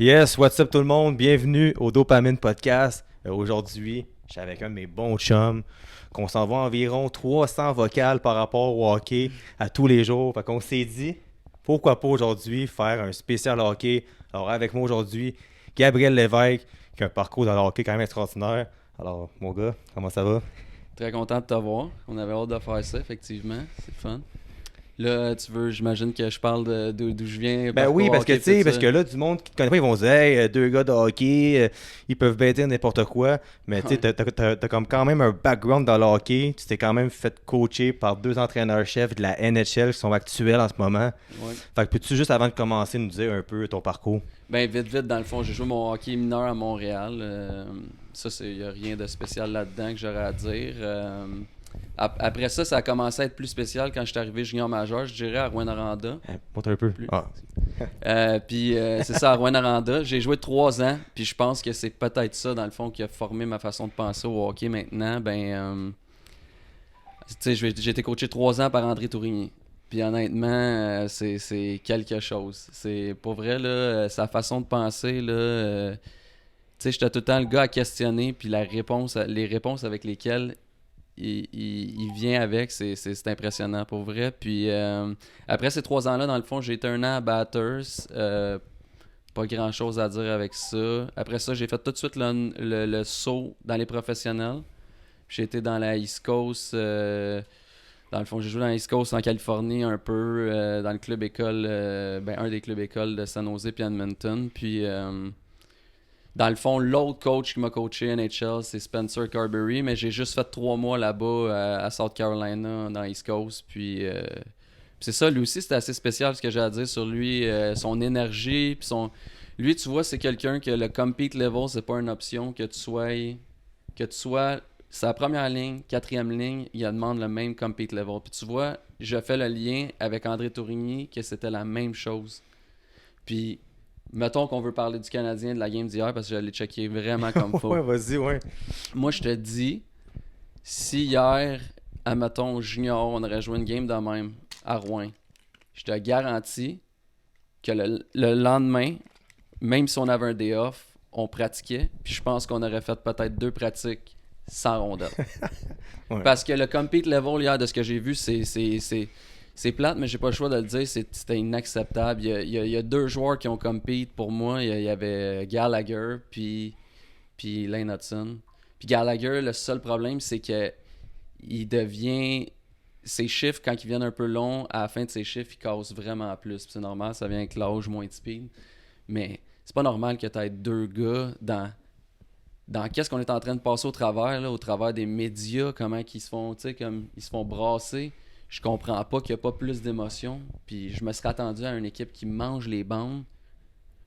Yes, what's up tout le monde? Bienvenue au Dopamine Podcast. Aujourd'hui, je suis avec un de mes bons chums, qu'on s'envoie environ 300 vocales par rapport au hockey à tous les jours. Fait qu'on s'est dit, pourquoi pas aujourd'hui faire un spécial hockey. Alors avec moi aujourd'hui, Gabriel Lévesque, qui a un parcours dans le hockey quand même extraordinaire. Alors mon gars, comment ça va? Très content de te voir. On avait hâte de faire ça, effectivement. C'est fun. Là, tu veux, j'imagine que je parle d'où je viens, Ben oui, parcours parce que hockey, tu tout sais, parce ça. que là, du monde qui te connaît pas, ils vont se dire, hey, deux gars de hockey, ils peuvent bien dire n'importe quoi. Mais tu sais, Ouais. t'as comme quand même un background dans le hockey. Tu t'es quand même fait coacher par deux entraîneurs-chefs de la NHL qui sont actuels en ce moment. Ouais. Fait que peux-tu juste avant de commencer nous dire un peu ton parcours? Ben, vite, dans le fond, j'ai joué mon hockey mineur à Montréal. Ça, il n'y a rien de spécial là-dedans que j'aurais à dire. Après ça, ça a commencé à être plus spécial quand je suis arrivé junior majeur, je dirais, à Rouyn-Noranda. Montre un peu. Plus. Ah. Puis c'est ça, à Rouyn-Noranda. J'ai joué 3 ans, puis je pense que c'est peut-être ça, dans le fond, qui a formé ma façon de penser au hockey maintenant. Tu sais, j'ai été coaché 3 ans par André Tourigny. Puis honnêtement, c'est quelque chose. C'est pour vrai, là, sa façon de penser, là. Tu sais, j'étais tout le temps le gars à questionner, puis les réponses avec lesquelles il vient avec, c'est impressionnant pour vrai. Puis après ces 3 ans-là, dans le fond, j'ai été 1 an à Batters. Pas grand chose à dire avec ça. Après ça, j'ai fait tout de suite le saut dans les professionnels. J'ai été dans la East Coast. Dans le fond, j'ai joué dans la East Coast en Californie un peu, dans le club école, un des clubs écoles de San Jose puis Edmonton. Puis, dans le fond, l'autre coach qui m'a coaché NHL, c'est Spencer Carberry, mais j'ai juste fait 3 mois là-bas à South Carolina, dans la East Coast. Puis, c'est ça, lui aussi, c'était assez spécial ce que j'ai à dire sur lui, son énergie, puis son... Lui, tu vois, c'est quelqu'un que le compete level, c'est pas une option que tu sois sa première ligne, 4e ligne, il demande le même compete level. Puis tu vois, je fais le lien avec André Tourigny que c'était la même chose. Puis, mettons qu'on veut parler du Canadien de la game d'hier parce que j'allais checker vraiment comme Ouais, faut. vas-y, ouais. Moi, je te dis, si hier, admettons, junior, on aurait joué une game de même à Rouen, je te garantis que le lendemain, même si on avait un day off, on pratiquait. Puis je pense qu'on aurait fait peut-être 2 pratiques sans rondelle. Ouais. Parce que le compete level hier, de ce que j'ai vu, c'est plate, mais j'ai pas le choix de le dire, c'était inacceptable. Il y a 2 joueurs qui ont compete pour moi. Il y avait Gallagher puis Lane Hudson. Puis Gallagher, le seul problème, c'est que il devient... Ses chiffres, quand ils viennent un peu longs, à la fin de ses chiffres, il casse vraiment plus. Puis c'est normal, ça vient avec l'âge, moins de speed. Mais c'est pas normal que tu aies 2 gars dans qu'est-ce qu'on est en train de passer au travers, là, au travers des médias, comment ils se font, tu sais, comme ils se font brasser. Je comprends pas qu'il n'y a pas plus d'émotion. Puis je me serais attendu à une équipe qui mange les bandes.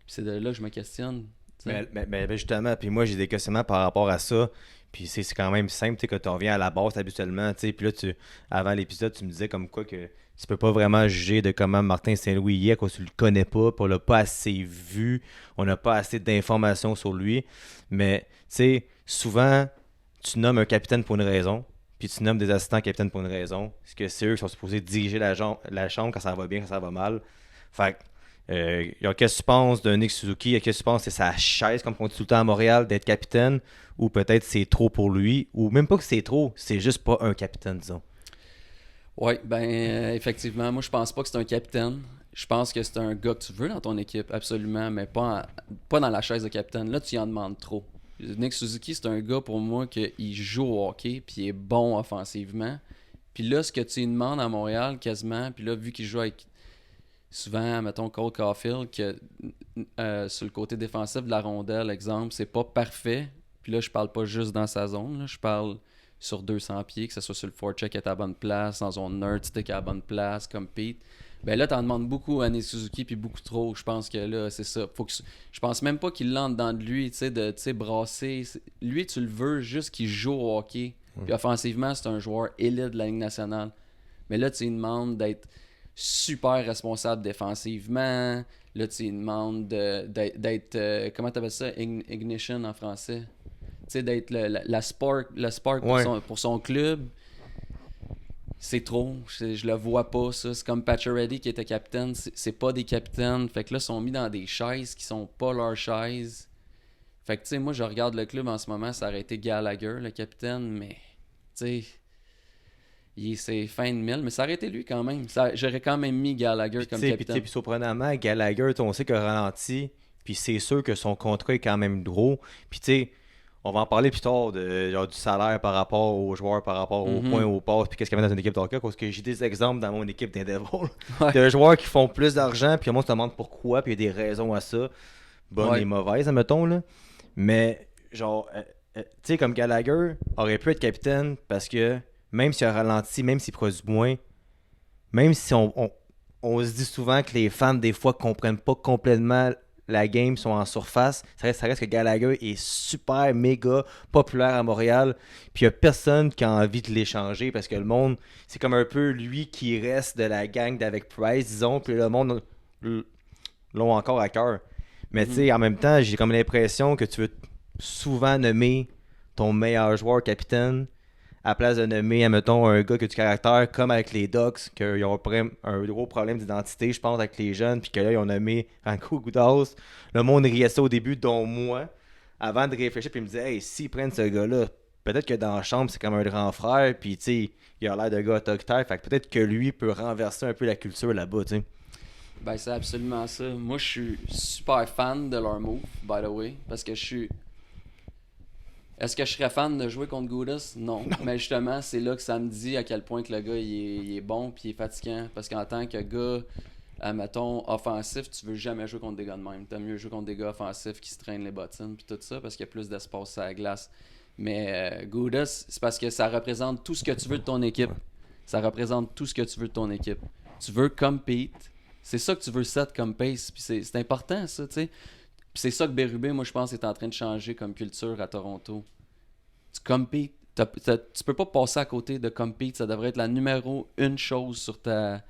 Puis c'est de là que je me questionne. Tu sais. Mais justement, puis moi j'ai des questionnements par rapport à ça. Puis c'est quand même simple, tu sais, quand tu reviens à la base habituellement, tu sais. Puis là, avant l'épisode, tu me disais comme quoi que tu peux pas vraiment juger de comment Martin Saint-Louis y est, parce que tu le connais pas, puis on l'a pas assez vu, on n'a pas assez d'informations sur lui. Mais, tu sais, souvent, tu nommes un capitaine pour une raison, puis tu nommes des assistants capitaines pour une raison. Parce que c'est eux qui sont supposés diriger la chambre quand ça va bien, quand ça va mal. Fait que qu'est-ce que tu penses de Nick Suzuki? Qu'est-ce que tu penses que c'est sa chaise, comme on dit tout le temps à Montréal, d'être capitaine? Ou peut-être c'est trop pour lui? Ou même pas que c'est trop, c'est juste pas un capitaine, disons. Ouais, effectivement, moi je pense pas que c'est un capitaine. Je pense que c'est un gars que tu veux dans ton équipe, absolument, mais pas dans la chaise de capitaine. Là, tu y en demandes trop. Nick Suzuki, c'est un gars pour moi qui joue au hockey, puis il est bon offensivement. Puis là, ce que tu lui demandes à Montréal, quasiment, puis là, vu qu'il joue avec souvent, mettons, Cole Caulfield, que sur le côté défensif de la rondelle, exemple, c'est pas parfait. Puis là, je parle pas juste dans sa zone, là, je parle sur 200 pieds, que ce soit sur le forecheck à la bonne place, dans zone nerd stick à la bonne place, comme Pete. Ben là, t'en demandes beaucoup à Nick Suzuki, puis beaucoup trop. Je pense que là, c'est ça. Je pense même pas qu'il l'entre dans de lui, tu sais, brasser. Lui, tu le veux juste qu'il joue au hockey. Puis offensivement, c'est un joueur élite de la Ligue nationale. Mais là, tu lui demandes d'être super responsable défensivement. Là, tu lui demandes d'être comment t'appelles ça? Ignition en français. Tu sais, d'être le spark pour Ouais. son club. c'est trop. Je le vois pas, ça. C'est comme Pacioretty qui était capitaine. C'est pas des capitaines. Fait que là, ils sont mis dans des chaises qui sont pas leurs chaises. Fait que, tu sais, moi, je regarde le club en ce moment. Ça aurait été Gallagher, le capitaine. Mais, tu sais, c'est fin de mille. Mais ça aurait été lui quand même. J'aurais quand même mis Gallagher Puis, comme tu sais, capitaine. puis surprenamment, Gallagher, on sait qu'il a ralenti. Puis c'est sûr que son contrat est quand même gros. Puis, tu sais, on va en parler plus tard genre, du salaire par rapport aux joueurs, par rapport aux points, Mhm. aux passes, puis qu'est-ce qu'il y avait dans une équipe de hockey. Parce que j'ai des exemples dans mon équipe d'Endeavor Ouais. de joueurs qui font plus d'argent, puis moi, je te demande pourquoi, puis il y a des raisons à ça, bonnes et Ouais. mauvaises, admettons. Là. Mais, genre, tu sais, comme Gallagher aurait pu être capitaine parce que même s'il a ralenti, même s'il produit moins, même si on se dit souvent que les fans, des fois, comprennent pas complètement la game, sont en surface, ça reste que Gallagher est super, méga populaire à Montréal. Puis il n'y a personne qui a envie de l'échanger parce que le monde, c'est comme un peu lui qui reste de la gang d'avec Price, disons. Puis le monde l'ont encore à cœur. Mais tu Mhm. sais, en même temps, j'ai comme l'impression que tu veux souvent nommer ton meilleur joueur capitaine à la place de nommer, admettons, un gars qui a du caractère, comme avec les Ducks, qu'ils ont un gros problème d'identité, je pense, avec les jeunes, puis que là, ils ont nommé Ranko Goudas. Le monde riait ça au début, dont moi, avant de réfléchir, puis ils me disaient, hey, s'ils prennent ce gars-là, peut-être que dans la chambre, c'est comme un grand frère, puis tu sais, il a l'air de gars autoritaire, fait que peut-être que lui peut renverser un peu la culture là-bas, tu sais. Ben, c'est absolument ça. Moi, je suis super fan de leur move, by the way. Parce que je suis. Est-ce que je serais fan de jouer contre Goudas? Non. Mais justement, c'est là que ça me dit à quel point que le gars il est bon puis il est fatigant. Parce qu'en tant que gars, admettons, offensif, tu veux jamais jouer contre des gars de même. T'aimes mieux jouer contre des gars offensifs qui se traînent les bottines puis tout ça parce qu'il y a plus d'espace à la glace. Mais Goudas, c'est parce que ça représente tout ce que tu veux de ton équipe. Ça représente tout ce que tu veux de ton équipe. Tu veux compete. C'est ça que tu veux set comme pace. Puis c'est important, ça, tu sais. Puis c'est ça que Berube, moi, je pense, est en train de changer comme culture à Toronto. Tu competes. Tu peux pas passer à côté de compete. Ça devrait être la numéro une chose sur ta.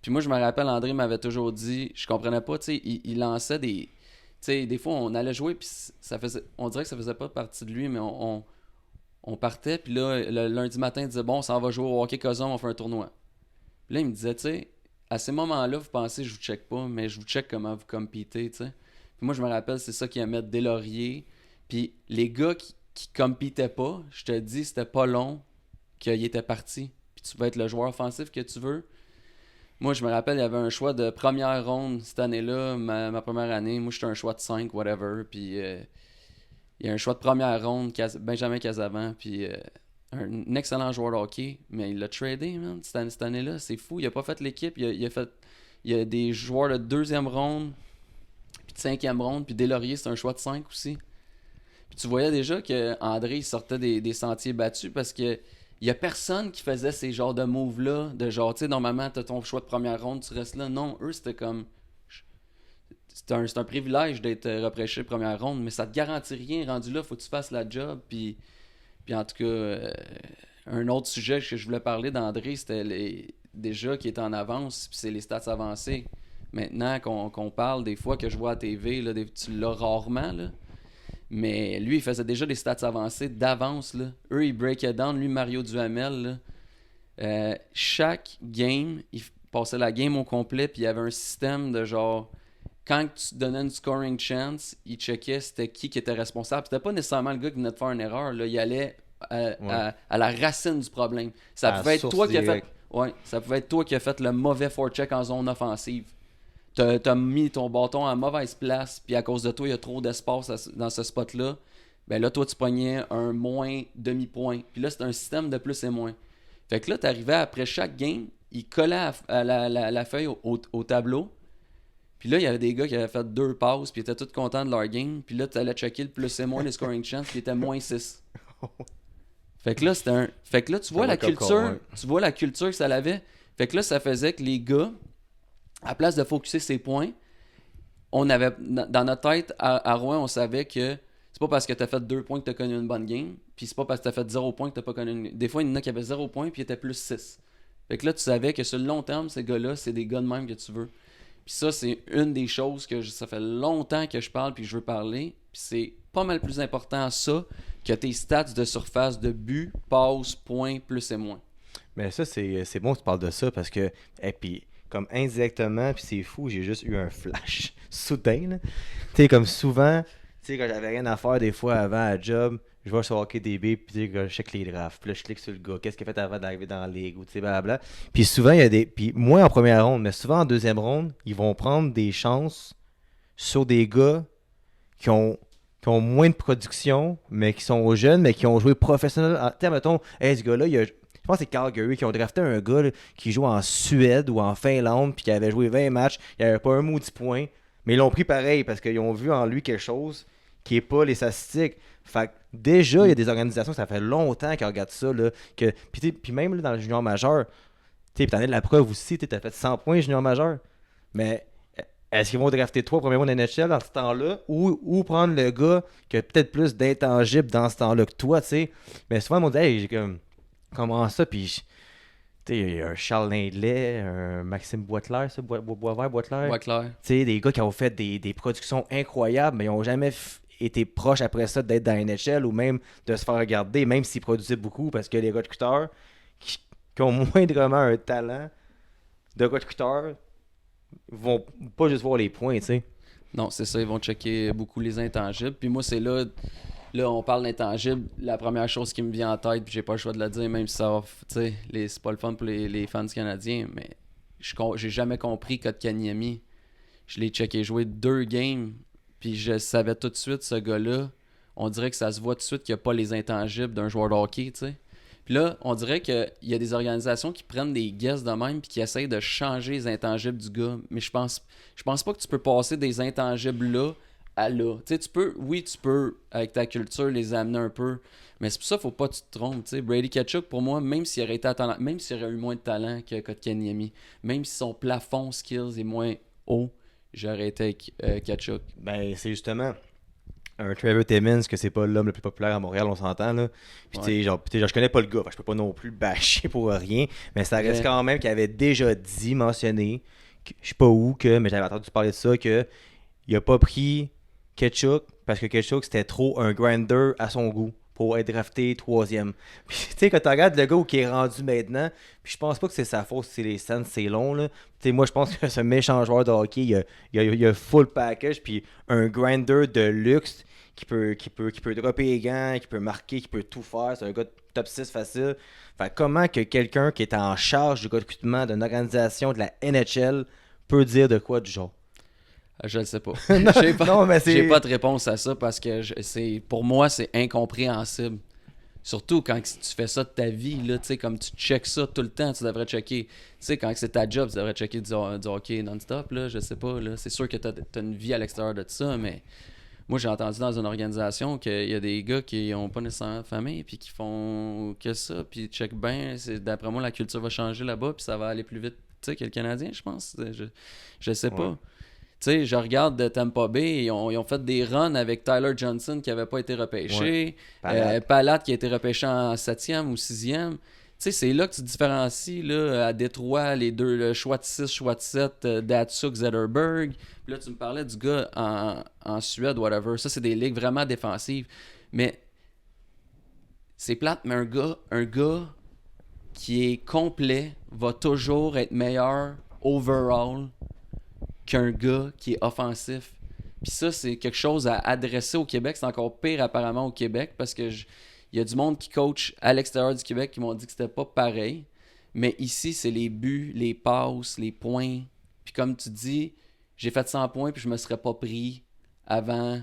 Puis moi, je me rappelle, André m'avait toujours dit, je comprenais pas, tu sais, il lançait des. Tu sais, des fois, on allait jouer, puis ça faisait. On dirait que ça faisait pas partie de lui, mais on partait, puis là, le lundi matin, il disait, bon, on s'en va jouer au hockey Cozon, on fait un tournoi. Puis là, il me disait, tu sais, à ces moments-là, vous pensez, je vous check pas, mais je vous check comment vous compétez, tu sais. Puis moi, je me rappelle, c'est ça qui aimait Deslauriers. Puis les gars qui compétaient pas, je te dis, c'était pas long qu'ils étaient partis. Puis tu vas être le joueur offensif que tu veux. Moi, je me rappelle, il y avait un choix de première ronde cette année-là, ma première année. Moi, j'étais un choix de 5 whatever. Puis il y a un choix de première ronde, Benjamin Casavant. Puis un excellent joueur de hockey, mais il l'a tradé, man, cette année-là. C'est fou. Il a pas fait l'équipe. Il y a des joueurs de deuxième ronde, puis de cinquième ronde, puis Deslauriers, c'est un choix de 5 aussi. Puis tu voyais déjà que André il sortait des sentiers battus parce que il y a personne qui faisait ces genres de moves-là, de genre, tu sais, normalement, t'as ton choix de première ronde, tu restes là. Non, eux, c'était comme. C'est un privilège d'être repêché première ronde, mais ça te garantit rien. Rendu là, faut que tu fasses la job. Puis en tout cas, un autre sujet que je voulais parler d'André, c'était déjà qui est en avance, puis c'est les stats avancées. Maintenant qu'on parle, des fois que je vois à TV, là, tu l'as rarement, là. Mais lui, il faisait déjà des stats avancées d'avance, là. Eux, ils breakaient down. Lui, Mario Duhamel, là. Chaque game, il passait la game au complet, puis il y avait un système de genre. Quand tu donnais une scoring chance, il checkait c'était qui était responsable. C'était pas nécessairement le gars qui venait de faire une erreur. Là. Il allait Ouais. à la racine du problème. Ça À la pouvait être source toi qui a fait. directe. Ouais, ça pouvait être toi qui a fait le mauvais forecheck en zone offensive. T'as mis ton bâton à mauvaise place, puis à cause de toi, il y a trop d'espace dans ce spot-là. Ben là, toi, tu pognais un moins demi-point. Puis là, c'est un système de plus et moins. Fait que là, t'arrivais après chaque game, il collait à la feuille au tableau. Puis là, il y avait des gars qui avaient fait 2 passes, puis ils étaient tous contents de leur game. Puis là, tu allais checker le plus et moins les scoring chance, puis il était moins 6. Fait que là, c'était un. Fait que là, tu vois la culture. Ouais. Tu vois la culture que ça avait. Fait que là, ça faisait que les gars, à place de focuser ses points, on avait. Dans notre tête, à Rouen, on savait que c'est pas parce que t'as fait 2 points que t'as connu une bonne game. Puis c'est pas parce que t'as fait 0 points que t'as pas connu une. Des fois, il y en a qui avaient 0 points, puis ils étaient plus 6. Fait que là, tu savais que sur le long terme, ces gars-là, c'est des gars de même que tu veux. Puis ça, c'est une des choses que ça fait longtemps que je parle puis que je veux parler. Puis c'est pas mal plus important ça que tes stats de surface de but, passe, points, plus et moins. Mais ça, c'est bon que tu parles de ça parce que, et puis, comme indirectement, puis c'est fou, j'ai juste eu un flash soudain, là. Tu sais, comme souvent, tu sais, quand j'avais rien à faire des fois avant à job, je vais sur HockeyDB, puis tu sais, je check les drafts, puis là, je clique sur le gars, qu'est-ce qu'il a fait avant d'arriver dans la ligue, ou tu sais, blablabla. Puis souvent, il y a des. Puis moins en première ronde, mais souvent en deuxième ronde, ils vont prendre des chances sur des gars qui ont, qui ont moins de production, mais qui sont jeunes, mais qui ont joué professionnel. Tu sais, mettons, hey, ce gars-là, je pense que c'est Calgary qui ont drafté un gars là, qui joue en Suède ou en Finlande, puis qui avait joué 20 matchs, il avait pas un maudit point, mais ils l'ont pris pareil parce qu'ils ont vu en lui quelque chose qui est pas les statistiques. Fait que déjà, il y a des organisations, ça fait longtemps qu'ils regardent ça. Là, que, puis même là, dans le junior majeur, tu t'en as de la preuve aussi, tu as fait 100 points junior majeur. Mais est-ce qu'ils vont drafter 3 premiers mois de NHL dans ce temps-là ou prendre le gars qui a peut-être plus d'intangibles dans ce temps-là que toi, tu sais? Mais souvent, ils m'ont dit, hey, j'ai comme, comment ça? Puis, tu sais, il y a un Charles Lindley, un Maxime Boisclair, ça, Boisvert, Boisclair. Ouais, clair. Tu sais, des gars qui ont fait des productions incroyables, mais ils n'ont jamais été proches après ça d'être dans la NHL ou même de se faire regarder, même s'ils produisaient beaucoup, parce que les recruteurs qui ont moindrement un talent de recruteurs vont pas juste voir les points, tu sais. Non, c'est ça, ils vont checker beaucoup les intangibles. Puis moi, c'est là, on parle d'intangibles. La première chose qui me vient en tête, puis j'ai pas le choix de la dire, même si ça va, tu sais, c'est pas le fun pour les fans canadiens, mais j'ai jamais compris Kotkaniemi. Je l'ai checké jouer 2 games, puis je savais tout de suite, ce gars-là, on dirait que ça se voit tout de suite qu'il n'y a pas les intangibles d'un joueur de hockey, tu sais. Puis là, on dirait qu'il y a des organisations qui prennent des guesses de même puis qui essayent de changer les intangibles du gars. Mais je pense pas que tu peux passer des intangibles là à là. Tu sais, tu peux, avec ta culture, les amener un peu. Mais c'est pour ça qu'il faut pas que tu te trompes. Tu sais, Brady Tkachuk, pour moi, même s'il aurait été même s'il aurait eu moins de talent que Kotkaniemi, même si son plafond skills est moins haut, j'aurais été avec Tkachuk. Ben, c'est justement un Trevor Timmins, que c'est pas l'homme le plus populaire à Montréal, on s'entend, là. Puis, tu sais, genre, je connais pas le gars, fait que je peux pas non plus bâcher pour rien, mais ça reste quand même qu'il avait déjà mentionné, je sais pas où, mais j'avais entendu parler de ça, que il a pas pris Ketchuk, parce que Ketchuk, c'était trop un grinder à son goût pour être drafté 3e. Puis, tu sais, quand tu regardes le gars où qui est rendu maintenant, puis je pense pas que c'est sa faute, c'est les scènes, c'est long, là. Tu sais, moi, je pense que ce méchant joueur de hockey, il a full package, puis un grinder de luxe qui peut dropper les gants, qui peut marquer, qui peut tout faire. C'est un gars de top 6 facile. Fait comment que quelqu'un qui est en charge du recrutement d'une organisation de la NHL peut dire de quoi du genre? Je le sais pas. Non, J'ai pas, non, mais c'est... j'ai pas de réponse à ça parce que pour moi, c'est incompréhensible. Surtout quand tu fais ça de ta vie, là, comme tu checkes ça tout le temps, tu devrais checker. Tu sais, quand c'est ta job, tu devrais checker du hockey non-stop, là, je sais pas. Là. C'est sûr que tu as une vie à l'extérieur de ça, mais moi, j'ai entendu dans une organisation qu'il y a des gars qui ont pas nécessairement de famille puis qui font que ça, puis check bien. D'après moi, la culture va changer là-bas, puis ça va aller plus vite que le Canadien, je pense. Je sais pas. Ouais. Tu sais, je regarde de Tampa Bay, ils ont fait des runs avec Tyler Johnson qui n'avait pas été repêché, Palat qui a été repêché en 7e ou 6e. Tu sais, c'est là que tu te différencies là, à Détroit, les deux, le choix de 6, choix de 7, Datsuk, Zetterberg. Puis là, tu me parlais du gars en Suède, whatever. Ça, c'est des ligues vraiment défensives. Mais c'est plate, mais un gars qui est complet va toujours être meilleur overall qu'un gars qui est offensif. Puis ça, c'est quelque chose à adresser au Québec. C'est encore pire apparemment au Québec parce que il y a du monde qui coach à l'extérieur du Québec qui m'ont dit que c'était pas pareil. Mais ici, c'est les buts, les passes, les points. Puis comme tu dis, j'ai fait 100 points puis je me serais pas pris avant.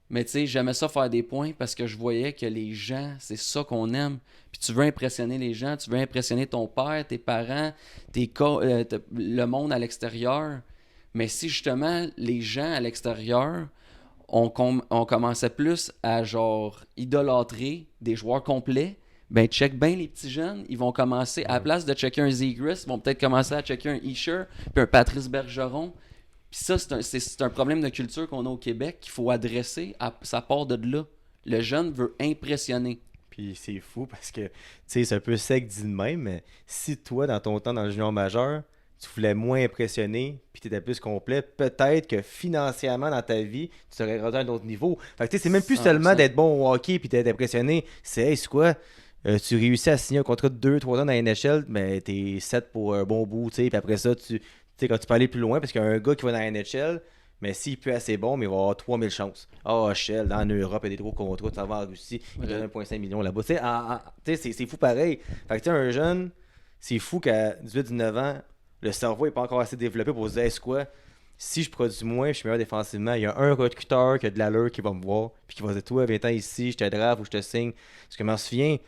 Mais tu sais, j'aimais ça faire des points parce que je voyais que les gens, c'est ça qu'on aime. Puis tu veux impressionner les gens, tu veux impressionner ton père, tes parents, le monde à l'extérieur. Mais si justement les gens à l'extérieur on commençait plus à genre idolâtrer des joueurs complets, ben check bien les petits jeunes, ils vont commencer, à la place de checker un Zegras, ils vont peut-être commencer à checker un Isher, puis un Patrice Bergeron. Puis ça, c'est un problème de culture qu'on a au Québec qu'il faut adresser, ça part de là. Le jeune veut impressionner. Puis c'est fou parce que, tu sais, c'est un peu sec dit de même, mais si toi, dans ton temps dans le junior majeur, tu voulais moins impressionner, puis tu étais plus complet, peut-être que financièrement dans ta vie, tu serais rendu à un autre niveau. Fait que tu sais, c'est même plus seulement 100%. d'être bon au hockey puis d'être impressionné, c'est, hey, c'est quoi? tu réussis à signer un contrat de 2-3 ans dans la NHL, mais t'es 7 pour un bon bout, tu sais. Puis après ça, tu sais, quand tu peux aller plus loin, parce qu'il y a un gars qui va dans la NHL, mais s'il peut assez bon, mais il va avoir 3000 chances. Ah, Shell, en Europe, il y a des gros contrats, tu vas en Russie, il donne 1,5 million là-bas. Tu sais, c'est fou pareil. Fait que tu sais, un jeune, c'est fou qu'à 18-19 ans, le cerveau n'est pas encore assez développé pour se dire, c'est quoi, si je produis moins, je suis meilleur défensivement, il y a un recruteur qui a de l'allure qui va me voir, puis qui va dire, toi, viens-t'en ici, je te draft ou je te signe. Parce que je m'en souviens,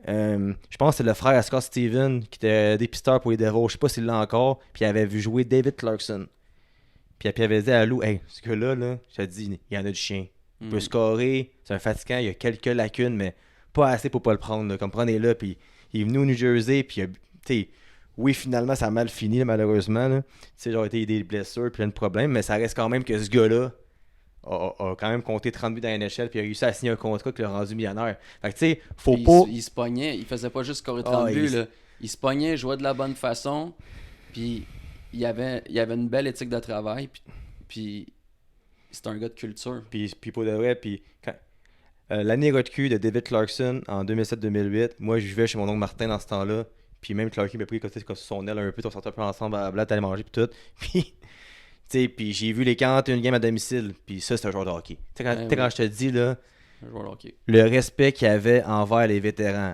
je pense que c'est le frère à Scott Steven qui était dépisteur pour les Devils, je sais pas s'il l'a encore, puis il avait vu jouer David Clarkson. Puis il avait dit à Lou, hey, ce gars-là, je te dis, il y en a du chien. Il peut scorer, c'est un fatigant, il y a quelques lacunes, mais pas assez pour pas le prendre. Là. Comme prenez-le, puis il est venu au New Jersey, puis oui, finalement, ça a mal fini, là, malheureusement. Tu sais, genre, été des blessures, plein de problèmes, mais ça reste quand même que ce gars-là a quand même compté 30 buts dans la NHL, puis il a réussi à signer un contrat qui l'a rendu millionnaire. Fait que, tu sais, faut puis pas. Il se pognait, il faisait pas juste scorer 30 buts, là. Il se pognait, jouait de la bonne façon, puis il y avait une belle éthique de travail, puis c'est un gars de culture. Puis pour de vrai, puis l'année recul de David Clarkson en 2007-2008, moi je vivais chez mon oncle Martin dans ce temps-là, puis même Clarky m'a pris côté son aile un peu, on sortait un peu ensemble à la blague, aller manger puis tout. Puis j'ai vu les 41 games à domicile, puis ça c'est un joueur de hockey. Tu sais quand je te dis là, un joueur de hockey. Le respect qu'il y avait envers les vétérans,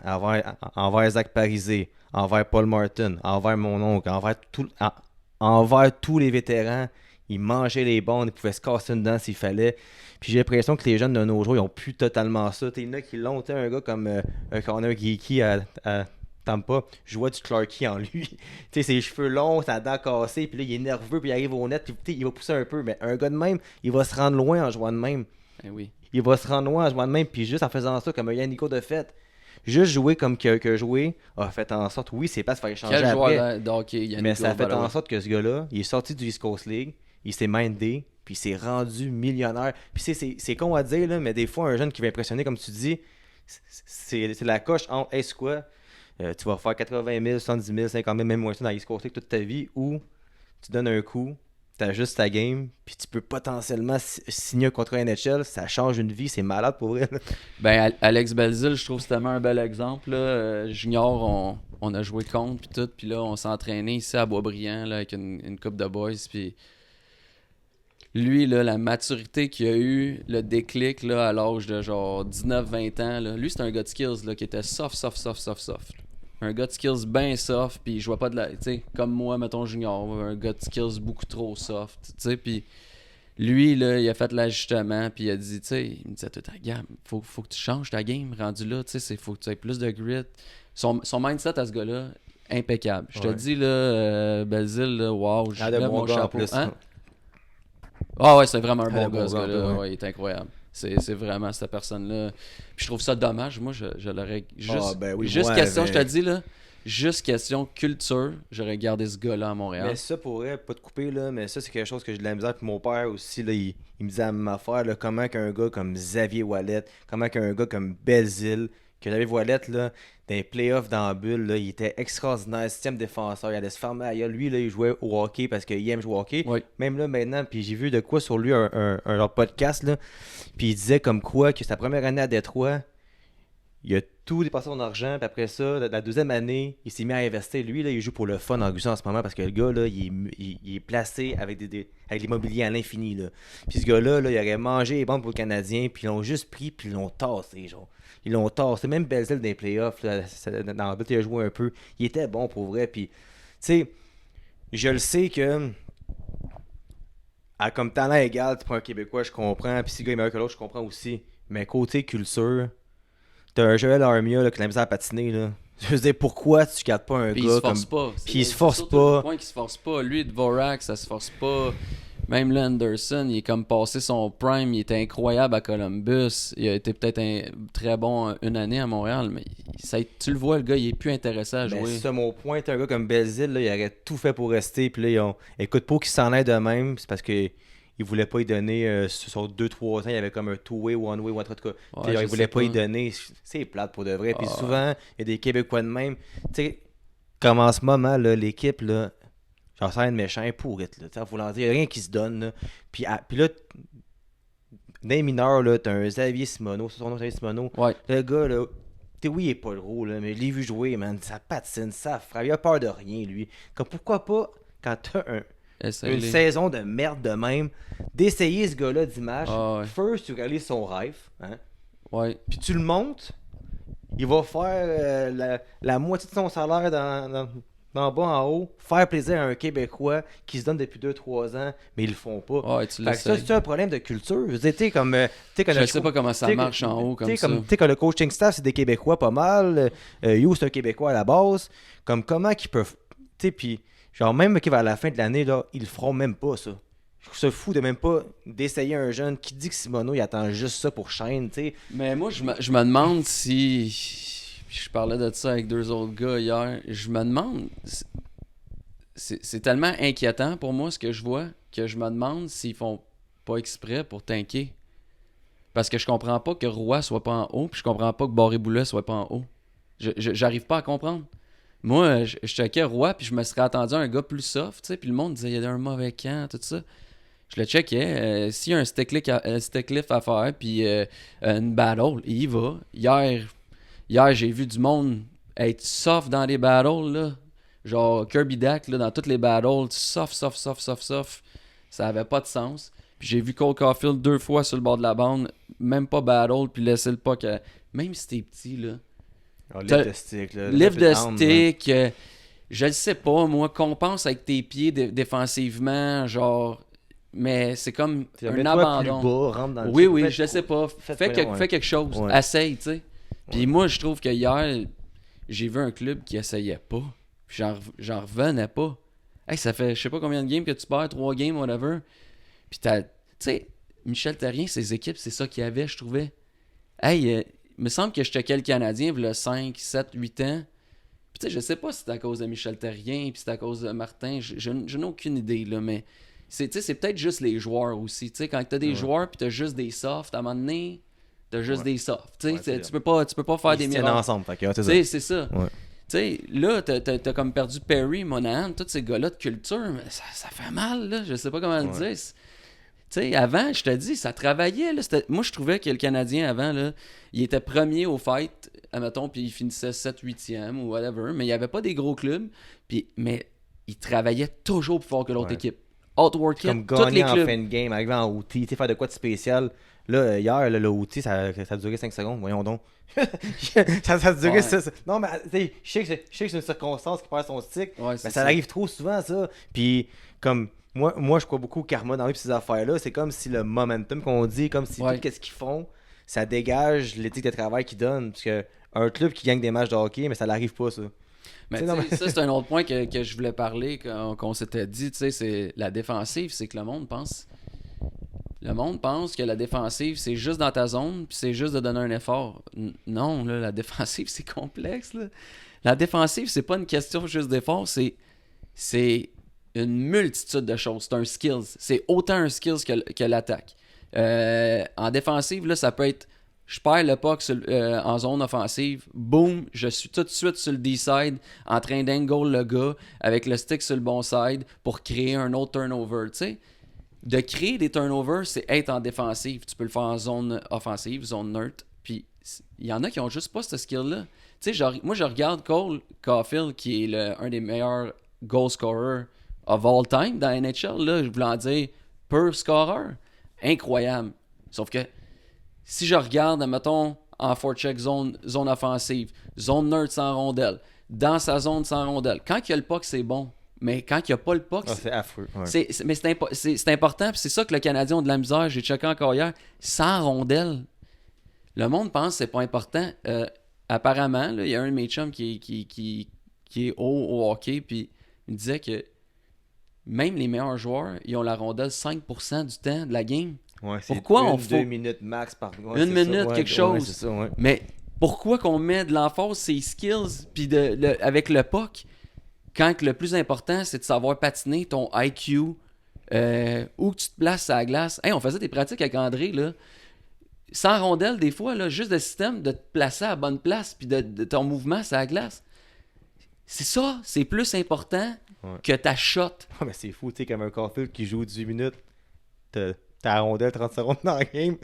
envers Zach Parisé, envers Paul Martin, envers mon oncle, envers tous les vétérans, il mangeait les bonnes, il pouvait se casser une dent s'il fallait. Puis j'ai l'impression que les jeunes de nos jours, ils ont plus totalement ça. Il y en a qui l'ont, un gars comme un corner geeky à Tampa, je vois du Clarky en lui. Ses cheveux longs, sa dent cassée, puis là, il est nerveux, puis il arrive au net, puis il va pousser un peu. Mais un gars de même, il va se rendre loin en jouant de même. Eh oui. Il va se rendre loin en jouant de même, puis juste en faisant ça comme un Yannico de fait. Juste jouer comme que jouer a fait en sorte, oui, c'est pas se faire échanger Quel après, joueur de hockey, Yannico, mais ça a fait en sorte que ce gars-là, il est sorti du East Coast League, il s'est mindé, puis il s'est rendu millionnaire. Puis c'est con à dire, là, mais des fois, un jeune qui va impressionner, comme tu dis, c'est la coche entre, hey, c'est quoi, tu vas faire 80 000, 70 000, 50 000, même moins ça dans East Coast League toute ta vie, ou tu donnes un coup, t'ajustes ta game, puis tu peux potentiellement signer un contrat NHL, ça change une vie, c'est malade pour vrai. Ben, Alex Belzil, je trouve que c'est tellement un bel exemple. Là. Junior, on a joué contre, puis tout, puis là, on s'est entraîné ici à Boisbriand là, avec une couple de boys, puis lui, là, la maturité qu'il a eu, le déclic là, à l'âge de genre 19-20 ans, là, lui, c'est un gars de skills là, qui était soft. Un gars de skills bien soft, puis je vois pas de la. Tu sais, comme moi, mettons Junior, un gars de skills beaucoup trop soft. Tu sais, puis lui, là, il a fait l'ajustement, puis il a dit, tu sais, il me disait tout à gamme, faut que tu changes ta game, rendu là, tu sais, faut que tu aies plus de grit. Son mindset à ce gars-là, impeccable. Je te dis, là, Belzil, là, wow, je lève mon chapeau. Hein? Ah ouais, c'est vraiment un bon gars, ce gars-là. Ouais, il est incroyable. C'est vraiment cette personne-là. Puis je trouve ça dommage. Moi, je l'aurais juste. Juste question, je te dis, là. Juste question culture, j'aurais gardé ce gars-là à Montréal. Mais ça pourrait pas te couper, là. Mais ça, c'est quelque chose que j'ai de la misère. Puis mon père aussi, là, il me disait à ma affaire, là, comment qu'un gars comme Xavier Ouellet, comment qu'un gars comme Belzil, que Xavier Ouellet, là, dans les playoffs dans la bulle, là, il était extraordinaire, 6e défenseur, il allait se fermer ailleurs. Lui, là, il jouait au hockey parce qu'il aime jouer au hockey. Oui. Même là, maintenant, puis j'ai vu de quoi sur lui, un podcast, là, puis il disait comme quoi que sa première année à Détroit, il a tout dépassé son argent, puis après ça, la deuxième année, il s'est mis à investir. Lui, là, il joue pour le fun en Russie en ce moment parce que le gars, là, il est placé avec avec l'immobilier à l'infini, là. Puis ce gars-là, là, il aurait mangé les bandes pour le Canadien, puis ils l'ont juste pris, puis ils l'ont tassé, genre. Ils l'ont tassé. Même Belzil dans les playoffs, là, dans le but, il a joué un peu. Il était bon pour vrai, puis, tu sais, je le sais que, comme talent égal, tu prends un Québécois, je comprends, puis si le gars est meilleur que l'autre, je comprends aussi. Mais côté culture, t'as un Joël Armia là, qui a la misère à patiner, là. Je veux dire, pourquoi tu gardes pas un puis gars il se force comme... pas. Puis il se force surtout pas. le point qu'il se force pas. Lui, Dvorak, ça se force pas. Même là, Anderson, il est comme passé son prime. Il était incroyable à Columbus. Il a été peut-être très bon une année à Montréal, mais tu le vois, le gars, il est plus intéressé à jouer. Mais c'est mon point. T'as un gars comme Belzil, là, il aurait tout fait pour rester. Puis là, écoute, pour qu'il s'en aille de même, c'est parce que il voulait pas y donner sur 2-3 ans, il y avait comme un two-way, one-way, ou en tout cas. Ouais, il voulait pas y donner. C'est plate pour de vrai. Puis souvent, il y a des Québécois de même. Tu sais, comme en ce moment, là, l'équipe, là, genre, ça va être méchant, pourrite, là. En voulant dire, il n'y a rien qui se donne, là. Puis là, dans les mineurs, là, t'as un Xavier Simoneau, c'est son nom, Xavier Simoneau. Ouais. Le gars, là, oui, il est pas gros, là, mais je l'ai vu jouer, man. Ça patine, ça frappe. Il a peur de rien, lui. Comme pourquoi pas, quand t'as une saison de merde de même, d'essayer ce gars-là dimanche. First, tu réalises son rêve. Hein? Ouais. Puis tu le montes. Il va faire la moitié de son salaire d'en bas en haut, faire plaisir à un Québécois qui se donne depuis 2-3 ans, mais ils le font pas. Ouais, tu fait que ça, c'est un problème de culture. Je sais pas comment ça marche en haut comme ça. Tu sais, quand le coaching staff, c'est des Québécois pas mal. You, c'est un Québécois à la base. Comme comment qu'ils peuvent. Tu sais, puis genre, même vers la fin de l'année, là, ils le feront même pas, ça. Je trouve ça fou de même pas d'essayer un jeune qui dit que Simoneau, il attend juste ça pour Shane, tu sais. Mais moi, je me demande si... Je parlais de ça avec 2 autres gars hier. Je me demande... C'est tellement inquiétant pour moi, ce que je vois, que je me demande s'ils font pas exprès pour tanker. Parce que je comprends pas que Roy soit pas en haut, puis je comprends pas que Barré-Boulet soit pas en haut. J'arrive pas à comprendre. Moi, je checkais Roy, puis je me serais attendu à un gars plus soft, tu sais, puis le monde disait il y a un mauvais camp, tout ça. Je le checkais. S'il y a un stick-lift à faire, puis une battle, il y va. Hier, j'ai vu du monde être soft dans les battles, là. Genre Kirby Dack, là, dans toutes les battles, soft. Ça avait pas de sens. Puis j'ai vu Cole Caulfield 2 fois sur le bord de la bande, même pas battle, puis laisser le puck. Même si t'es petit, là. Lift de stick, là. Lift de stick, je le sais pas, moi, compense avec tes pieds défensivement, genre... Mais c'est comme un abandon. Plus bas, rentre dans le oui, je sais pas. Fais quelque chose. Ouais. Essaye, tu sais. Puis moi, je trouve que hier, j'ai vu un club qui essayait pas. Puis j'en revenais pas. Hey, ça fait je sais pas combien de games que tu perds, 3 games, whatever. Puis tu sais, Michel Therrien, ses équipes, c'est ça qu'il y avait, je trouvais. Hey, il me semble que je checkais le Canadien il y a 5, 7, 8 ans. Puis tu sais, je sais pas si c'est à cause de Michel Therrien, puis c'est à cause de Martin. Je n'ai aucune idée, là, mais... C'est peut-être juste les joueurs aussi. T'sais, quand t'as des joueurs puis t'as juste des softs, à un moment donné, t'as juste des softs. Tu peux pas faire des miracles. Ensemble, c'est ça. Ouais. Là, t'as comme perdu Perry, Monahan, tous ces gars-là de culture, mais ça fait mal, là. Je sais pas comment le dire. Avant, je te dis, ça travaillait. Là. Moi, je trouvais que le Canadien, avant, là, il était premier au fight, admettons, puis il finissait 7-8e ou whatever, mais il n'y avait pas des gros clubs, mais il travaillait toujours plus fort que l'autre équipe. Outworked, comme tous les gagner clubs. en fin de game, arriver en outil, faire de quoi de spécial. Là, hier, le outil, ça a duré 5 secondes, voyons donc. ça a duré ça. Non, mais je sais que c'est une circonstance qui perd son stick, mais ça arrive trop souvent, ça. Puis, comme, moi je crois beaucoup au karma dans ces affaires-là. C'est comme si le momentum qu'on dit, comme si tout ce qu'ils font, ça dégage l'éthique de travail qu'ils donnent. Parce que un club qui gagne des matchs de hockey, mais ça n'arrive pas, ça. Mais ça, c'est un autre point que je voulais parler, qu'on s'était dit, c'est la défensive, c'est que le monde pense que la défensive, c'est juste dans ta zone, puis c'est juste de donner un effort. Non, là, la défensive, c'est complexe. Là. La défensive, c'est pas une question juste d'effort, c'est une multitude de choses. C'est un skills. C'est autant un skills que l'attaque. En défensive, là, ça peut être... Je perds le puck en zone offensive. Boom, je suis tout de suite sur le D-side en train d'angle le gars avec le stick sur le bon side pour créer un autre turnover. T'sais. De créer des turnovers, c'est être en défensive. Tu peux le faire en zone offensive, zone neutre. Puis il y en a qui ont juste pas ce skill-là. Moi, je regarde Cole Caulfield, qui est un des meilleurs goal scorers of all time dans la NHL. Là, je voulais en dire per scorer. Incroyable. Sauf que si je regarde, mettons, en forecheck zone offensive, zone neutre sans rondelle, dans sa zone sans rondelle, quand il y a le puck, c'est bon. Mais quand il n'y a pas le puck, c'est affreux. Ouais. C'est important. Puis c'est ça que le Canadien a de la misère. J'ai checké encore hier. Sans rondelle, le monde pense que c'est pas important. Apparemment, il y a un de mes chums qui est haut au hockey. Puis il me disait que même les meilleurs joueurs, ils ont la rondelle 5% du temps de la game. Ouais, pourquoi on fait 2 minutes max par une minute, quelque chose. Ça, Mais pourquoi qu'on met de l'emphase ses skills puis avec le puck quand le plus important c'est de savoir patiner ton IQ, où que tu te places à la glace. Hey, on faisait des pratiques avec André là. Sans rondelle des fois là, juste le système de te placer à la bonne place puis de ton mouvement sur la glace. C'est ça, c'est plus important que ta shot. Mais c'est fou, tu sais, comme un Caulfield qui joue 18 minutes, t'as t'as la rondelle 30 secondes dans le game.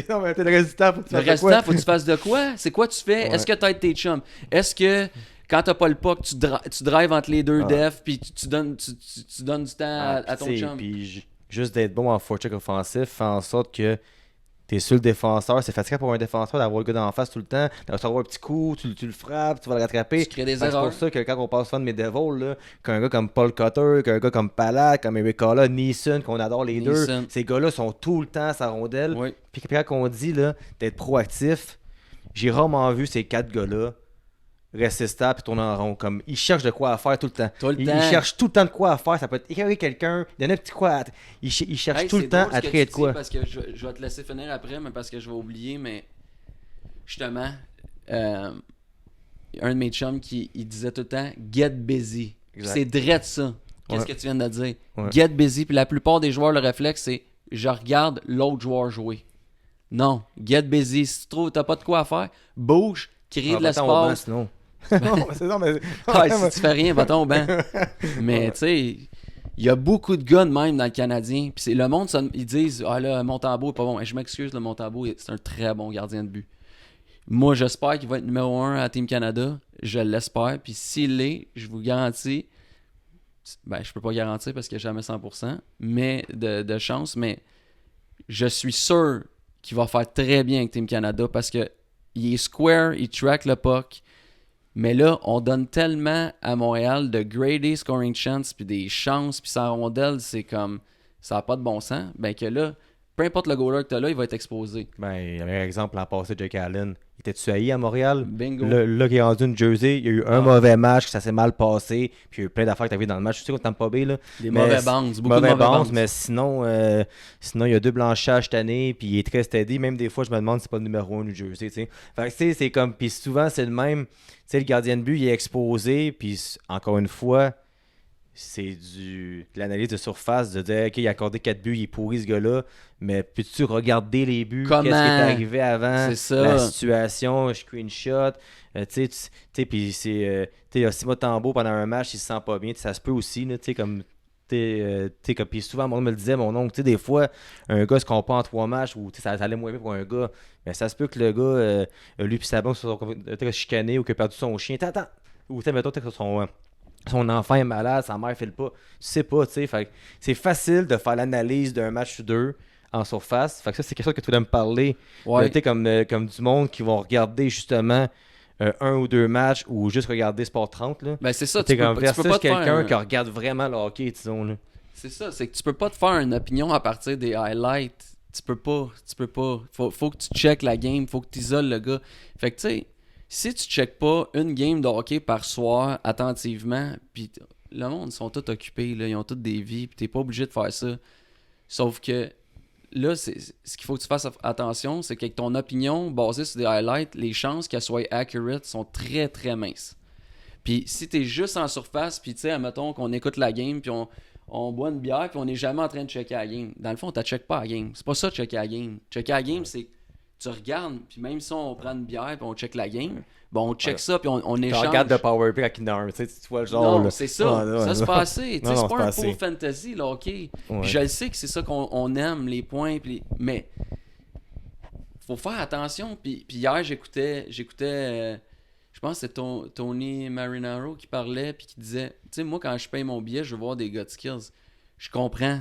Non, mais le reste du temps, faut que tu Le fasses de reste du quoi? temps, faut que tu fasses de quoi? C'est quoi tu fais? Ouais. Est-ce que t'aides tes chums? Est-ce que quand t'as pas le puck, tu drives entre les deux Ah. defs puis tu donnes du temps à ton chum? Puis juste d'être bon en forecheck offensif fait en sorte que t'es sur le défenseur. C'est fatigant pour un défenseur d'avoir le gars d'en face tout le temps. De recevoir un petit coup, tu le frappes, tu vas le rattraper. Tu crées des Fait que c'est erreurs. pour ça que quand on passe souvent de mes Devils, là, qu'un gars comme Paul Cutter, qu'un gars comme Palat, comme Eric Cala, Neeson, qu'on adore les deux, Neeson. ces gars-là sont tout le temps à sa rondelle. Oui. Puis quand on dit là, d'être proactif, j'ai rarement vu ces 4 gars-là rester stable et tourner en rond. Comme, ils cherchent de quoi à faire tout le temps. Tout le Ils temps. cherchent tout le temps de quoi à faire. Ça peut être écœurer quelqu'un, donner un petit quoi. Ils cherchent Hey, tout c'est le temps drôle à ce que créer tu de quoi. dis, parce que je vais te laisser finir après, mais parce que je vais oublier, mais justement, un de mes chums il disait tout le temps « get busy ». Exact. C'est direct ça. Qu'est-ce Ouais. que tu viens de dire? Ouais. Get busy. Puis la plupart des joueurs, le réflexe, c'est « je regarde l'autre joueur jouer ». Non, get busy. Si tu trouves que t'as pas de quoi à faire, bouge, crée de Va-t'en au banc, l'espace. sinon. Non, c'est non, mais... Ouais, si tu fais rien, va-t'en au banc. Mais Ouais. tu sais, il y a beaucoup de gars de même dans le Canadien. Puis c'est le monde, ils disent ah là, Montembeault est pas bon. Et je m'excuse, le Montembeault, c'est un très bon gardien de but. Moi, j'espère qu'il va être numéro 1 à Team Canada. Je l'espère. Puis s'il l'est, je vous garantis, ben je peux pas garantir parce qu'il n'y a jamais 100%, mais de chance, mais je suis sûr qu'il va faire très bien avec Team Canada parce que il est square, il track le puck. Mais là, on donne tellement à Montréal de grade A scoring chance, puis des chances, puis sans rondelle, c'est comme, ça n'a pas de bon sens. Ben que là, peu importe le goaler que tu as là, il va être exposé. Ben, le meilleur exemple, l'an passé, Jake Allen. Il était-tu haï à Montréal? Bingo. Là, qui est rendu une Jersey, il y a eu un mauvais match, ça s'est mal passé, puis il y a eu plein d'affaires que tu as vu dans le match. Tu sais, contre Tampa Bay, là. Des Mais mauvais bounces, beaucoup de mauvais mauvais bounce, bounces. mais sinon, il y a 2 blanchages cette année, puis il est très steady. Même des fois, je me demande si c'est pas le numéro 1 New Jersey, tu sais. Fait que, tu sais, c'est comme, puis souvent, c'est le même. Tu sais, le gardien de but, il est exposé, puis encore une fois, c'est de l'analyse de surface, de dire, OK, il a accordé 4 buts, il est pourri ce gars-là, mais peux-tu regarder les buts, Comment? qu'est-ce qui est arrivé avant, C'est ça. la situation, screenshot, tu sais, puis c'est, tu sais, Simo Tambo pendant un match, il se sent pas bien, ça se peut aussi, là, tu sais, comme, comme, puis souvent, mon oncle me le disait, mon oncle, tu sais, des fois, un gars se compare en 3 matchs, ou ça allait moins bien pour un gars, mais ça se peut que le gars, lui puis sa banque se sont chicanés, ou qu'il a perdu son chien, attends, ou tu sais, mettons, que son enfant est malade, sa mère file pas. Tu sais pas, tu sais. Fait que c'est facile de faire l'analyse d'un match ou deux en surface. Fait que ça, c'est quelque chose que tu voulais me parler. Ouais. Tu sais, comme du monde qui vont regarder justement un ou deux matchs ou juste regarder Sport 30. Là. Ben c'est ça, Tu tu peux, comme tu peux versus pas te quelqu'un faire... qui regarde vraiment le hockey, disons. Là. C'est ça, c'est que tu peux pas te faire une opinion à partir des highlights. Tu peux pas. Faut que tu checkes la game, faut que tu isoles le gars. Fait que tu sais, si tu checkes pas une game de hockey par soir attentivement, puis le monde, ils sont tous occupés, là, ils ont toutes des vies, puis t'es pas obligé de faire ça. Sauf que là, ce qu'il faut que tu fasses attention, c'est qu'avec ton opinion basée sur des highlights, les chances qu'elle soit accurate sont très très minces. Puis si t'es juste en surface, puis tu sais, admettons qu'on écoute la game, puis on boit une bière, puis on n'est jamais en train de checker la game. Dans le fond, tu checkes pas la game. C'est pas ça, checker la game. Checker la game, c'est tu regardes, puis même si on prend une bière, puis on check la game, bon, on check ça, puis on Tu échange. regardes le power play à Kinarm, tu vois le genre. Non, là. c'est ça. Ça, c'est pas assez. Tu sais, Non, c'est pas c'est un pas faux assez. fantasy, là, OK? Ouais. Puis je le sais que c'est ça qu'on aime, les points, mais faut faire attention. Puis hier, j'écoutais je pense que c'était Tony Marinaro qui parlait, puis qui disait, tu sais, moi, quand je paye mon billet, je veux voir des gars de skills. Je comprends.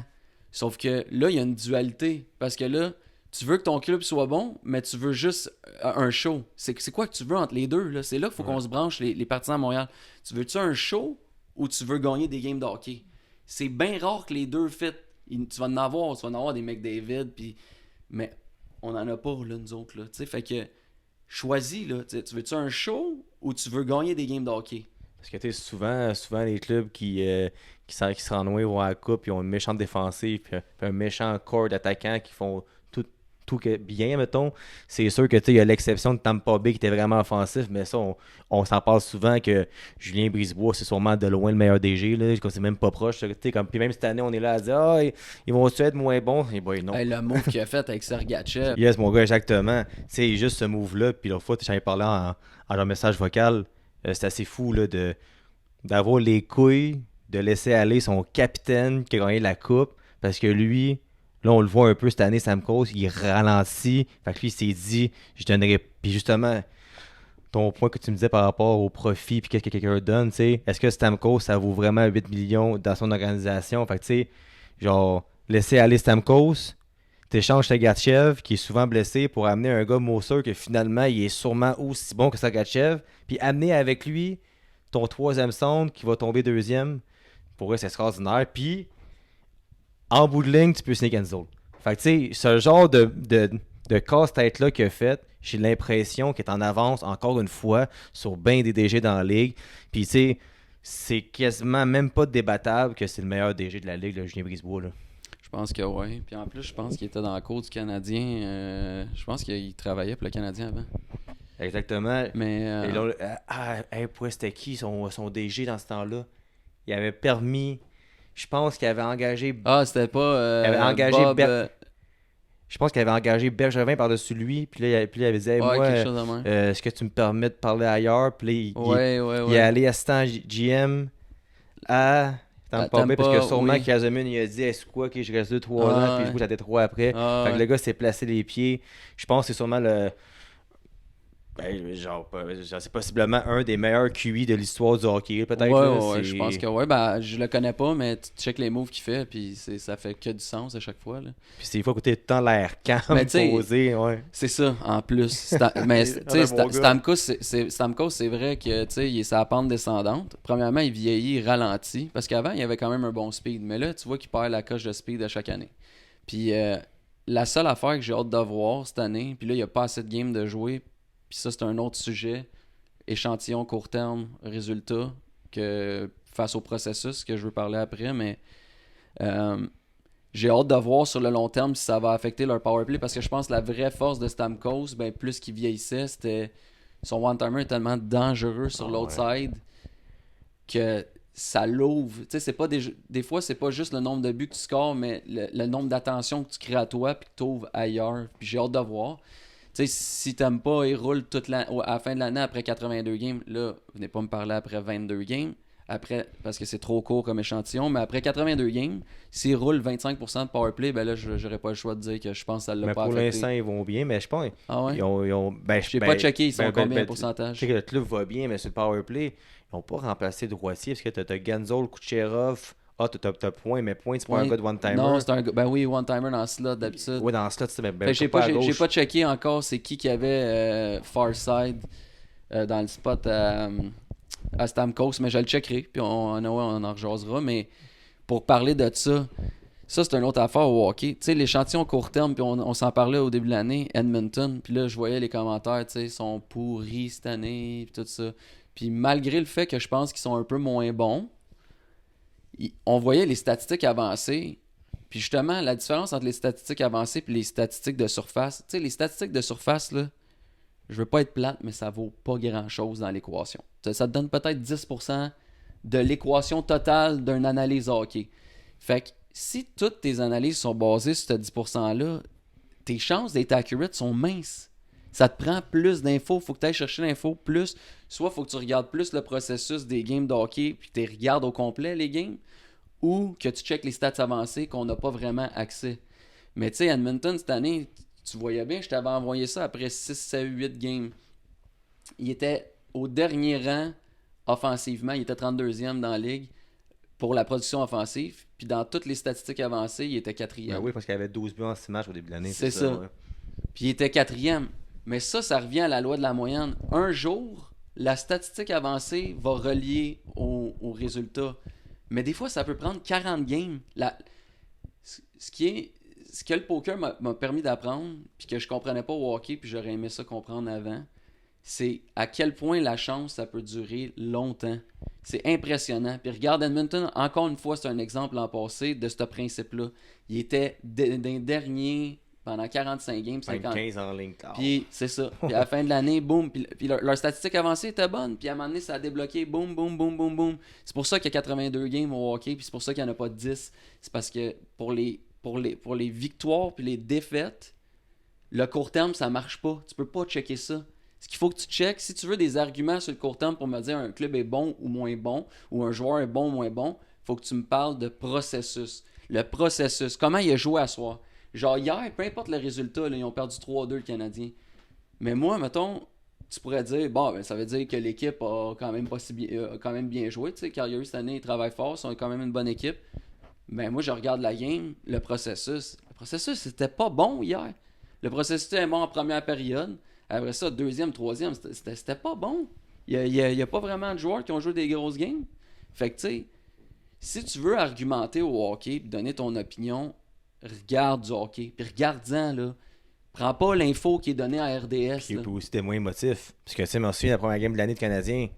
Sauf que là, il y a une dualité. Parce que là, tu veux que ton club soit bon, mais tu veux juste un show. C'est quoi que tu veux entre les deux, là? C'est là qu'il faut qu'on se branche, les partisans à Montréal. Tu veux-tu un show ou tu veux gagner des games de hockey? C'est bien rare que les deux fit. Tu vas en avoir des McDavid, puis... mais on en a pas, là, nous autres, là. Tu sais, fait que choisis, là. Tu veux-tu un show ou tu veux gagner des games de hockey? Parce que tu sais, souvent les clubs qui se rendent loin vont à la coupe, ils ont une méchante défensive, puis un méchant corps d'attaquants qui font tout bien, mettons. C'est sûr que tu sais, il y a l'exception de Tampa Bay qui était vraiment offensif, mais ça, on s'en parle souvent que Julien Brisebois, c'est sûrement de loin le meilleur DG, là, c'est même pas proche. Puis même cette année, on est là à dire ils vont-tu être moins bons? Et boy, non. Hey, le move qu'il a fait avec Sergachev. Yes, mon gars, exactement. C'est juste ce move-là, puis l'autre fois, j'en ai parlé en message vocal. C'est assez fou là, d'avoir les couilles de laisser aller son capitaine qui a gagné la coupe parce que lui, Là, on le voit un peu cette année, Stamkos, il ralentit. Fait que lui, il s'est dit, je donnerais. Puis justement, ton point que tu me disais par rapport au profit puis qu'est-ce que quelqu'un donne, tu sais, est-ce que Stamkos, ça vaut vraiment 8 millions dans son organisation? Fait que tu sais, genre, laisser aller Stamkos, t'échanges Sergachev, qui est souvent blessé, pour amener un gars Moser que finalement, il est sûrement aussi bon que Sergachev, puis amener avec lui ton troisième centre qui va tomber deuxième. Pour eux, c'est extraordinaire. Puis, en bout de ligne, tu peux sneak and zone. Fait que, tu sais, ce genre de casse-tête-là qu'il a fait, j'ai l'impression qu'il est en avance, encore une fois, sur bien des DG dans la ligue. Puis, tu sais, c'est quasiment même pas débattable que c'est le meilleur DG de la ligue, là, Julien Brisebois. Là. Je pense que oui. Puis en plus, je pense qu'il était dans la cour du Canadien. Je pense qu'il travaillait pour le Canadien avant. Exactement. Mais. Et là, c'était qui son DG dans ce temps-là? Il avait permis. Je pense qu'il avait engagé. C'était pas. Il avait engagé Bob, je pense qu'il avait engagé Bergevin par-dessus lui. Puis là, il avait dit hey, ouais, moi, quelque chose de même. est-ce que tu me permets de parler ailleurs? Puis là, Ouais. il est allé assistant GM à Tampa Bay. Parce que sûrement oui. Kazumin il a dit est-ce quoi, ok, je reste 2-3 ans. Puis je bouge à Détroit après. Fait que le gars s'est placé les pieds. Je pense que c'est sûrement le. Genre, c'est possiblement un des meilleurs QI de l'histoire du hockey, peut-être. Ouais, je pense que oui. Ben, je le connais pas, mais tu check les moves qu'il fait, puis ça fait que du sens à chaque fois. Là. Puis c'est il faut écouter tout le temps l'air calme, posé, ouais. C'est ça, en plus. Mais tu sais, Stamkos, c'est vrai que tu sais, il est sa pente descendante. Premièrement, il vieillit, il ralentit, parce qu'avant, il avait quand même un bon speed. Mais là, tu vois qu'il perd la coche de speed à chaque année. Puis la seule affaire que j'ai hâte de voir cette année, puis là, il n'y a pas assez de games de jouer. Puis ça, c'est un autre sujet. Échantillon, court terme, résultat, que face au processus que je veux parler après. Mais j'ai hâte de voir sur le long terme si ça va affecter leur powerplay. Parce que je pense que la vraie force de Stamkos, ben, plus qu'il vieillissait, c'était son one-timer est tellement dangereux sur l'autre side que ça l'ouvre. Tu sais, c'est pas des fois, c'est pas juste le nombre de buts que tu scores, mais le nombre d'attention que tu crées à toi puis que tu ouvres ailleurs. Puis j'ai hâte de voir. Tu sais, si t'aimes pas, il roule à la fin de l'année après 82 games. Là, venez pas me parler après 22 games. Après, parce que c'est trop court comme échantillon. Mais après 82 games, s'il roule 25% de powerplay, ben là, j'aurais pas le choix de dire que je pense que ça l'a pas affecté. Pour l'instant, ils vont bien, mais je pense. Ah ouais? Ils ont J'ai pas checké, ils sont combien en pourcentage? Je sais que le club va bien, mais sur le powerplay, ils n'ont pas remplacé Droitier parce que t'as Genzol, Kucherov. T'as point, mais point, c'est pas un gars de one-timer. Non, c'est un gars. Ben oui, one-timer dans le slot d'habitude. Oui, dans le slot, c'est j'ai pas checké encore c'est qui avait Farside dans le spot à Stamkos, mais je le checkerai, puis on en rejasera. Mais pour parler de ça c'est une autre affaire au hockey. Tu sais, l'échantillon court terme, puis on s'en parlait au début de l'année, Edmonton, puis là, je voyais les commentaires, tu sais, ils sont pourris cette année, puis tout ça. Puis malgré le fait que je pense qu'ils sont un peu moins bons, on voyait les statistiques avancées. Puis justement, la différence entre les statistiques avancées et les statistiques de surface. Tu sais, les statistiques de surface, là, je veux pas être plate, mais ça vaut pas grand-chose dans l'équation. Ça te donne peut-être 10% de l'équation totale d'une analyse hockey. Fait que si toutes tes analyses sont basées sur ce 10%-là, tes chances d'être accurate sont minces. Ça te prend plus d'infos, faut que tu ailles chercher l'info plus. Soit faut que tu regardes plus le processus des games de hockey, puis tu regardes au complet les games, ou que tu checkes les stats avancées qu'on n'a pas vraiment accès. Mais tu sais, Edmonton, cette année, tu voyais bien, je t'avais envoyé ça après 6, 7, 8 games. Il était au dernier rang offensivement, il était 32e dans la ligue pour la production offensive, puis dans toutes les statistiques avancées, il était 4e. Ben oui, parce qu'il avait 12 buts en 6 matchs au début de l'année. C'est ça. Ouais. Puis il était 4e. Mais ça revient à la loi de la moyenne. Un jour, la statistique avancée va relier au résultat. Mais des fois, ça peut prendre 40 games. Ce que le poker m'a permis d'apprendre, puis que je comprenais pas au hockey, puis j'aurais aimé ça comprendre avant, c'est à quel point la chance, ça peut durer longtemps. C'est impressionnant. Puis regarde, Edmonton, encore une fois, c'est un exemple l'an passé de ce principe-là. Il était d'un dernier pendant 45 games, 50. 15 en ligne. Puis c'est ça. Puis à la fin de l'année, boum. Puis leur statistique avancée était bonne. Puis à un moment donné, ça a débloqué. Boum, boum, boum, boum, boum. C'est pour ça qu'il y a 82 games au hockey. Puis c'est pour ça qu'il n'y en a pas 10. C'est parce que pour les victoires puis les défaites, le court terme, ça marche pas. Tu peux pas checker ça. Ce qu'il faut que tu checkes, si tu veux des arguments sur le court terme pour me dire un club est bon ou moins bon, ou un joueur est bon ou moins bon, il faut que tu me parles de processus. Le processus. Comment il a joué à soir? Genre hier, peu importe le résultat, là, ils ont perdu 3-2 le Canadien. Mais moi, mettons, tu pourrais dire, bon, ben, ça veut dire que l'équipe a quand même, pas si bien, a quand même bien joué. Tu sais, Calgary cette année, ils travaillent fort, ils sont quand même une bonne équipe. Mais moi, je regarde la game, le processus. Le processus, c'était pas bon hier. Le processus était bon en première période. Après ça, deuxième, troisième, c'était pas bon. Il y a pas vraiment de joueurs qui ont joué des grosses games. Fait que, tu sais, si tu veux argumenter au hockey et donner ton opinion, regarde du hockey. Puis regarde-en, là. Prends pas l'info qui est donnée à RDS. Puis Là. aussi des moins émotifs. Parce que, tu sais, je me souviens, la première game de l'année de Canadien,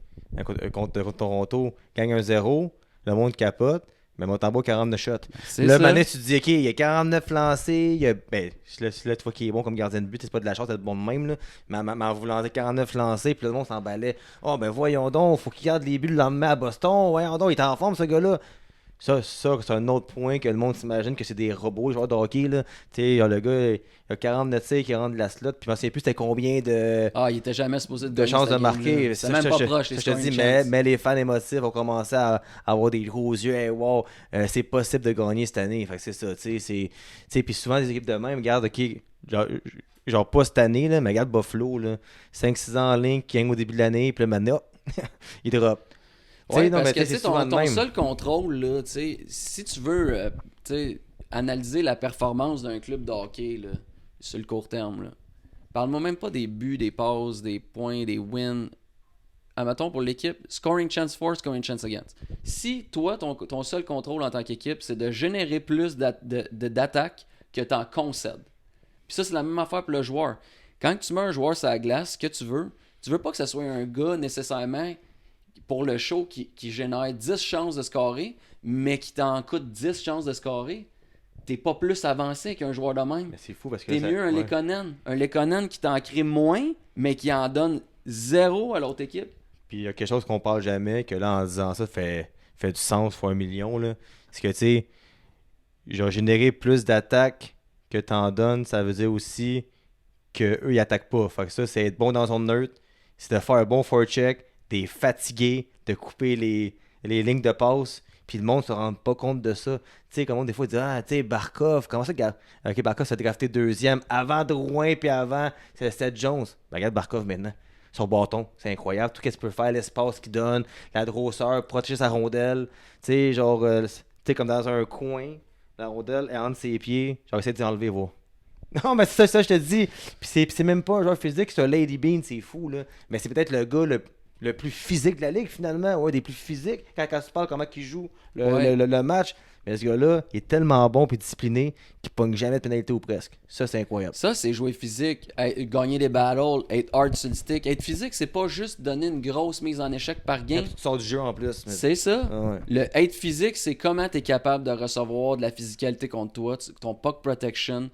contre Toronto, gagne 1-0, le monde capote, mais Montembeau 49 shots. C'est Là, ça. Mané, tu te dis, OK, il y a 49 lancés, il y a, ben, là, tu vois qu'il est bon comme gardien de but, c'est pas de la chance d'être bon de même, là. Mais en voulant dire 49 lancés, puis le monde s'emballait. Oh, ben voyons donc, faut qu'il garde les buts le lendemain à Boston. Voyons donc, il est en forme, ce gars-là. Ça, c'est un autre point que le monde s'imagine que c'est des robots, les joueurs de hockey. Là. Tu sais, le gars, il a 40 de tir qui rentre de la slot, puis je ne sais plus c'était combien Ah, il était jamais supposé de gagner chances de cette marquer. game-là. C'est même pas proche, les Je te dis, scoring chances. mais les fans émotifs ont commencé à avoir des gros yeux. Hey, wow, c'est possible de gagner cette année. Fait que c'est ça, tu sais. Puis souvent, les équipes de même, regarde, OK, genre pas cette année, là, mais regarde Buffalo, là, 5-6 ans en ligne, qui gagne au début de l'année, puis là, maintenant, il drop. Ouais, Non, parce mais que tu sais, tu sais, c'est souvent de ton même. seul contrôle, là, tu sais, si tu veux tu sais, analyser la performance d'un club de hockey là, sur le court terme, là, parle-moi même pas des buts, des passes, des points, des wins. Admettons pour l'équipe, scoring chance for, scoring chance against. Si toi, ton seul contrôle en tant qu'équipe, c'est de générer plus d'attaques que tu en concèdes. Puis ça, c'est la même affaire pour le joueur. Quand tu mets un joueur sur la glace, ce que tu veux pas que ce soit un gars nécessairement pour le show qui génère 10 chances de scorer, mais qui t'en coûte 10 chances de scorer. T'es pas plus avancé qu'un joueur de même. Mais c'est fou parce que T'es ça- mieux un ouais. Lekonen. Un Lekonen qui t'en crée moins, mais qui en donne zéro à l'autre équipe. Puis il y a quelque chose qu'on parle jamais, que là, en disant ça, fait du sens fois 1 million. Là. C'est que, tu sais, genre, générer plus d'attaques que t'en donnes, ça veut dire aussi qu'eux, ils attaquent pas. Fait que ça, c'est être bon dans son neutre, c'est de faire un bon forecheck, t'es fatigué, de couper les lignes de passe, puis le monde se rend pas compte de ça. Tu sais, comme on, des fois, dit, ah, tu sais, Barkov, comment ça, ok, Barkov s'est drafté deuxième, avant Drouin, puis avant, c'est Seth Jones. Ben, regarde Barkov maintenant. Son bâton, c'est incroyable. Tout ce qu'il peut faire, l'espace qu'il donne, la grosseur, protéger sa rondelle. Tu sais, genre, tu sais, comme dans un coin, la rondelle est entre ses pieds. Genre, essayer d'y enlever, voir. Non, mais c'est ça, je te dis. Puis c'est même pas un joueur physique, c'est un Lady Bean, c'est fou, là. Mais c'est peut-être le gars le plus physique de la ligue, finalement. Ouais, des plus physiques. Quand tu parles comment il joue Ouais. le match. Mais ce gars-là, il est tellement bon et discipliné qu'il pogne jamais de pénalité ou presque. Ça, c'est incroyable. Ça, c'est jouer physique, gagner des battles, être hard sur le stick. Être physique, c'est pas juste donner une grosse mise en échec par game. Quand tu sors du jeu en plus. Mais... C'est ça. Ah ouais. Le être physique, c'est comment tu es capable de recevoir de la physicalité contre toi, ton puck protection,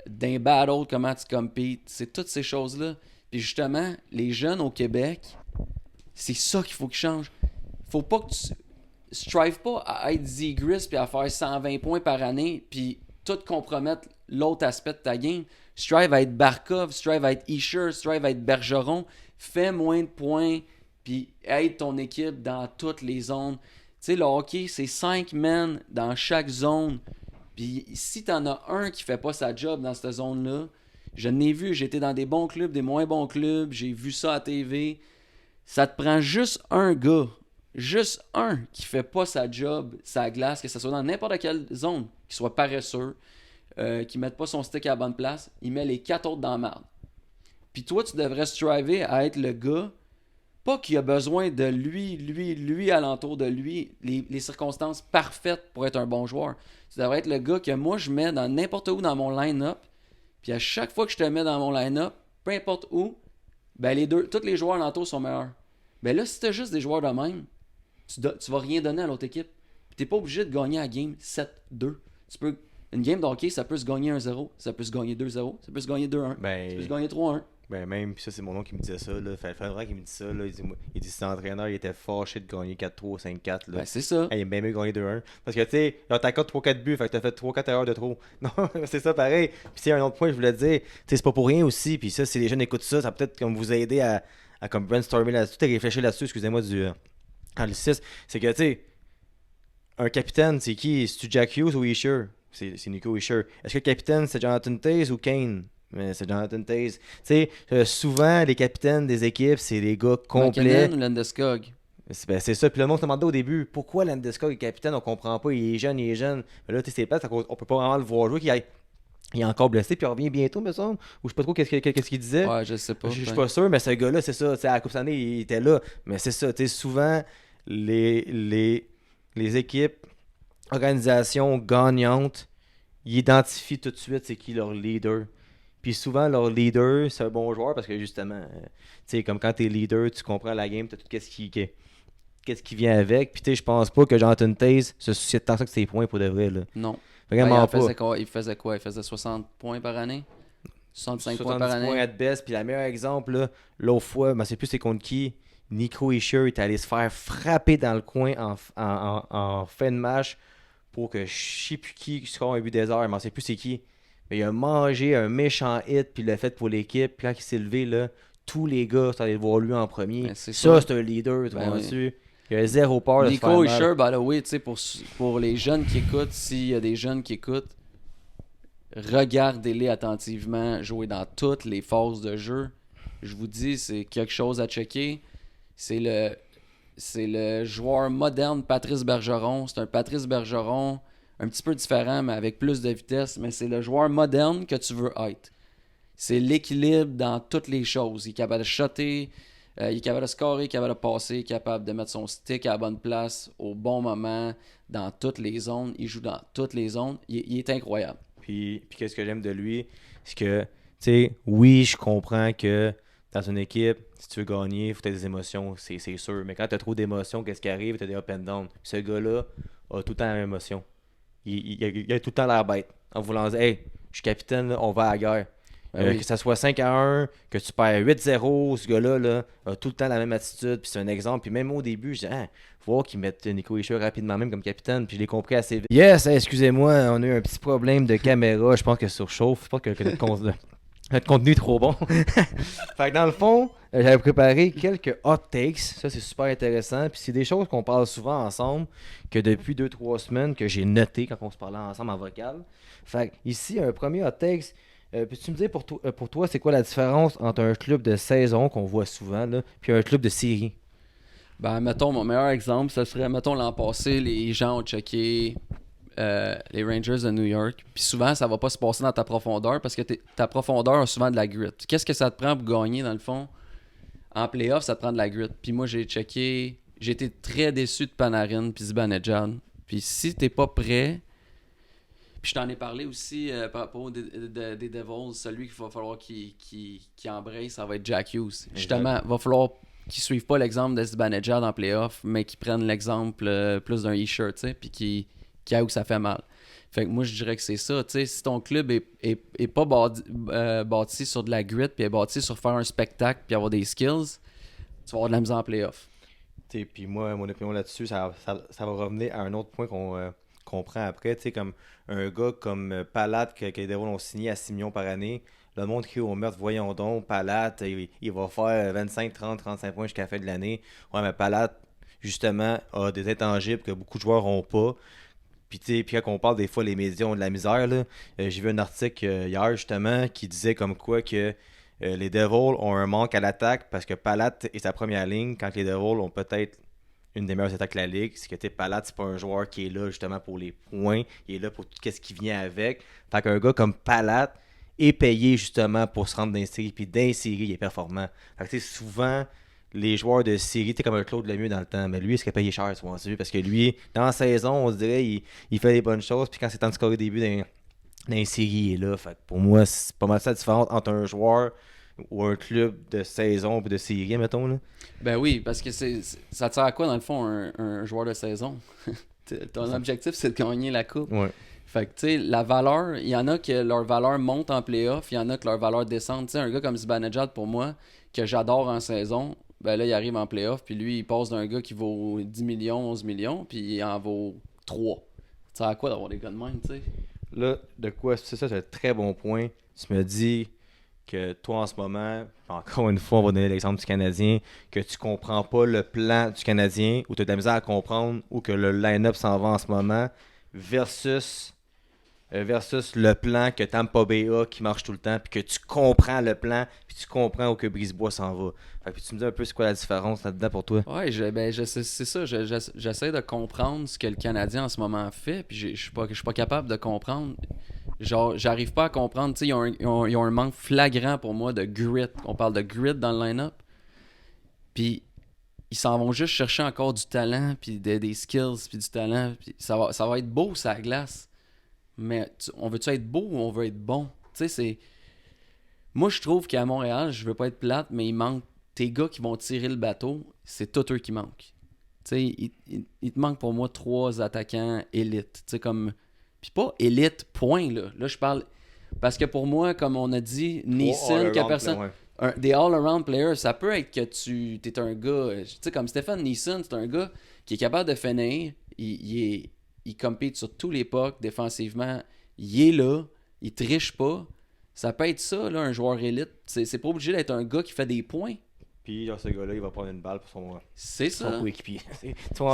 d'un battle, comment tu competes. C'est toutes ces choses-là. Puis justement, les jeunes au Québec, c'est ça qu'il faut qu'ils changent. Faut pas que tu strive pas à être Zegris puis à faire 120 points par année puis tout compromettre l'autre aspect de ta game. Strive à être Barkov, strive à être Isher, strive à être Bergeron. Fais moins de points puis aide ton équipe dans toutes les zones. Tu sais, le hockey, c'est 5 men dans chaque zone. Puis si t'en as un qui fait pas sa job dans cette zone-là, je n'ai vu, j'étais dans des bons clubs, des moins bons clubs, j'ai vu ça à TV. Ça te prend juste un gars, juste un qui fait pas sa job, sa glace, que ce soit dans n'importe quelle zone, qui soit paresseux, qui mette pas son stick à la bonne place, il met les 4 autres dans la merde. Puis toi, tu devrais striver à être le gars, pas qu'il a besoin de lui alentour de lui, les circonstances parfaites pour être un bon joueur. Tu devrais être le gars que moi je mets dans n'importe où dans mon line-up, puis à chaque fois que je te mets dans mon line-up, peu importe où, ben tous les joueurs alentour sont meilleurs. Ben là, si t'as juste des joueurs de même, tu vas rien donner à l'autre équipe. Puis t'es pas obligé de gagner la game 7-2. Une game de hockey, ça peut se gagner 1-0, ça peut se gagner 2-0, ça peut se gagner 2-1, ça peut se gagner 3-1. Ben même, puis ça c'est mon nom qui me disait ça, là. Fait vrai qu'il me dit ça, là. Il dit que cet entraîneur, il était fâché de gagner 4-3, 5-4, là. Ben c'est ça. Hey, il aime bien mieux gagner 2-1. Parce que, tu sais, t'as 3-4 buts, fait que t'as fait 3-4 erreurs de trop. Non, c'est ça pareil. Puis c'est un autre point que je voulais dire, tu sais, c'est pas pour rien aussi, puis ça, si les jeunes écoutent ça, ça peut peut-être comme vous aider à comme brainstormer là-dessus, à réfléchir là-dessus, excusez-moi du anglicisme. C'est que, tu sais, un capitaine, c'est qui? C'est-tu Jack Hughes ou Isher? c'est Nico Hischier. Est-ce que le capitaine, c'est Jonathan Toews ou Kane? Mais c'est Jonathan Toews. Tu sais, souvent, les capitaines des équipes, c'est des gars complets. McKinnon ou Landeskog? C'est ça. Puis le monde se demandait au début, pourquoi Landeskog est capitaine? On comprend pas. Il est jeune, il est jeune. Mais là, tu sais, c'est plate, on peut pas vraiment le voir jouer. Il est encore blessé, puis il revient bientôt, me semble. Ou je sais pas trop qu'est-ce qu'il disait. Ouais, je sais pas. Je suis pas sûr, mais ce gars-là, c'est ça. Tu sais, à la Coupe Stanley, il était là. Mais c'est ça. Tu sais, souvent, les équipes, organisations gagnantes, ils identifient tout de suite c'est qui leur leader. Puis souvent, leur leader, c'est un bon joueur parce que justement, tu sais, comme quand t'es leader, tu comprends la game, t'as tout qu'est-ce qui vient avec. Puis tu sais, je pense pas que Jonathan Toews se soucie tant ça que ses points pour de vrai, là. Non. Vraiment il faisait pas. quoi? Il faisait quoi? Il faisait 60 points par année? 65 points 70 par année? points à best. Puis le meilleur exemple, là, l'autre fois, c'est plus c'est contre qui. Nico Hischier est allé se faire frapper dans le coin en fin de match pour que je sais plus qui score un but des heures, mais je sais plus c'est qui. Mais il a mangé un méchant hit, puis il l'a fait pour l'équipe. Puis quand il s'est levé, là, tous les gars sont allés le voir lui en premier. Ben, c'est Ça, ça. c'est un leader, tu Ben vois-tu? Il a zéro peur de se faire Nico mal. Hischier, by the way, tu sais, pour les jeunes qui écoutent, s'il y a des jeunes qui écoutent, regardez-les attentivement jouer dans toutes les phases de jeu. Je vous dis, c'est quelque chose à checker. C'est le joueur moderne Patrice Bergeron. C'est un Patrice Bergeron un petit peu différent, mais avec plus de vitesse. Mais c'est le joueur moderne que tu veux être. C'est l'équilibre dans toutes les choses. Il est capable de shotter, il est capable de scorer, il est capable de passer, il est capable de mettre son stick à la bonne place, au bon moment, dans toutes les zones. Il joue dans toutes les zones. Il est incroyable. Puis qu'est-ce que j'aime de lui, c'est que, tu sais, oui, je comprends que dans une équipe, si tu veux gagner, il faut que tu aies des émotions, c'est sûr. Mais quand tu as trop d'émotions, qu'est-ce qui arrive? Tu as des up and down. Ce gars-là a tout le temps la même émotion. Il a tout le temps l'air bête. En voulant dire, hey, je suis capitaine, là, on va à la guerre. Ben oui. Que ça soit 5-1, que tu perds 8-0, ce gars-là là, a tout le temps la même attitude. Puis c'est un exemple. Puis même au début, je dis, faut voir qu'ils mettent Nico Hischier rapidement même comme capitaine. Puis je l'ai compris assez vite. Yes, excusez-moi, on a eu un petit problème de caméra. Je pense que surchauffe. Je pense que notre contenu est trop bon. Fait que dans le fond, j'avais préparé quelques hot takes. Ça, c'est super intéressant. Puis c'est des choses qu'on parle souvent ensemble, que depuis 2-3 semaines, que j'ai noté quand on se parlait ensemble en vocal. Fait que ici, un premier hot takes. Peux-tu me dire pour toi, c'est quoi la différence entre un club de saison qu'on voit souvent, là, puis un club de série? Ben, mettons, mon meilleur exemple, ce serait, mettons, l'an passé, les gens ont checké les Rangers de New York. Puis souvent, ça va pas se passer dans ta profondeur parce que ta profondeur a souvent de la grit. Qu'est-ce que ça te prend pour gagner, dans le fond? En playoff, ça te prend de la grit. Puis moi, j'ai été très déçu de Panarin puis Zibanejad. Puis si t'es pas prêt... Puis je t'en ai parlé aussi par rapport des Devils, celui qu'il va falloir qu'il embraye, ça va être Jack Hughes. Justement, il va falloir qu'ils suivent pas l'exemple de Zibanejad en playoff, mais qu'ils prennent l'exemple plus d'un e-shirt, tu sais, puis qui a où ça fait mal. Fait que moi, je dirais que c'est ça, tu sais, si ton club est pas bâti sur de la grit, puis est bâti sur faire un spectacle, puis avoir des skills, tu vas avoir de la misère en playoff. Puis moi, mon opinion là-dessus, ça va revenir à un autre point qu'on prend après, tu sais, comme un gars comme Palat que les Devils ont signé à 6 millions par année. Le monde qui est au meurtre, voyons donc, Palat, il va faire 25, 30, 35 points jusqu'à la fin de l'année. Ouais, mais Palat, justement, a des intangibles que beaucoup de joueurs n'ont pas. Puis, tu sais, puis quand on parle des fois, les médias ont de la misère, là. J'ai vu un article hier, justement, qui disait comme quoi que les Devils ont un manque à l'attaque parce que Palat est sa première ligne quand les Devils ont peut-être une des meilleures attaques de la ligue. C'est que Palat, c'est pas un joueur qui est là justement pour les points. Il est là pour tout ce qui vient avec. Fait qu'un gars comme Palat est payé justement pour se rendre dans les séries. Puis dans les séries, il est performant. Fait que souvent, les joueurs de série, t'es comme un Claude Lemieux dans le temps. Mais lui, il serait payé cher souvent. Parce que lui, dans la saison, on se dirait, il fait des bonnes choses. Puis quand c'est temps de scorer au début dans les séries, il est là. Fait que pour moi, c'est pas mal ça la différence entre un joueur ou un club de saison ou de série, mettons, là. Ben oui, parce que ça te sert à quoi, dans le fond, un joueur de saison? Ton objectif, c'est de gagner la coupe. Ouais. Fait que, tu sais, la valeur, il y en a que leur valeur monte en playoff, il y en a que leur valeur descend. Tu sais, un gars comme Zibanejad, pour moi, que j'adore en saison, ben là, il arrive en playoff, puis lui, il passe d'un gars qui vaut 10 millions, 11 millions, puis il en vaut 3. Ça sert à quoi d'avoir des gars de même, tu sais? Là, de quoi, c'est un très bon point. Tu me dis que toi, en ce moment, encore une fois, on va donner l'exemple du Canadien, que tu comprends pas le plan du Canadien, ou tu as de la misère à comprendre, ou que le line-up s'en va en ce moment, versus versus le plan que Tampa Bay a qui marche tout le temps, puis que tu comprends le plan, puis tu comprends où que Brisebois s'en va. Fait que tu me dis un peu c'est quoi la différence là-dedans pour toi? Ouais, c'est ça. J'essaie de comprendre ce que le Canadien en ce moment fait, puis je suis pas capable de comprendre. Genre, j'arrive pas à comprendre. Tu sais, ils ont un manque flagrant pour moi de grit. On parle de grit dans le line-up. Puis ils s'en vont juste chercher encore du talent, puis des skills, puis du talent. Puis ça va être beau, ça glace. Mais on veut-tu être beau ou on veut être bon? Tu sais, c'est. Moi, je trouve qu'à Montréal, je veux pas être plate, mais il manque. Tes gars qui vont tirer le bateau, c'est tout eux qui manquent. Tu sais, il te manque pour moi 3 attaquants élites. Tu sais, comme. Puis pas élite, point, là. Là, je parle. Parce que pour moi, comme on a dit, Neeson, que personne. Des all-around players, ça peut être que tu es un gars. Tu sais, comme Stephen Neeson, c'est un gars qui est capable de finir. Il compete sur tous les pucks défensivement. Il est là. Il triche pas. Ça peut être ça, là, un joueur élite. C'est pas obligé d'être un gars qui fait des points. Puis genre, ce gars-là, il va prendre une balle pour son ça. coéquipier.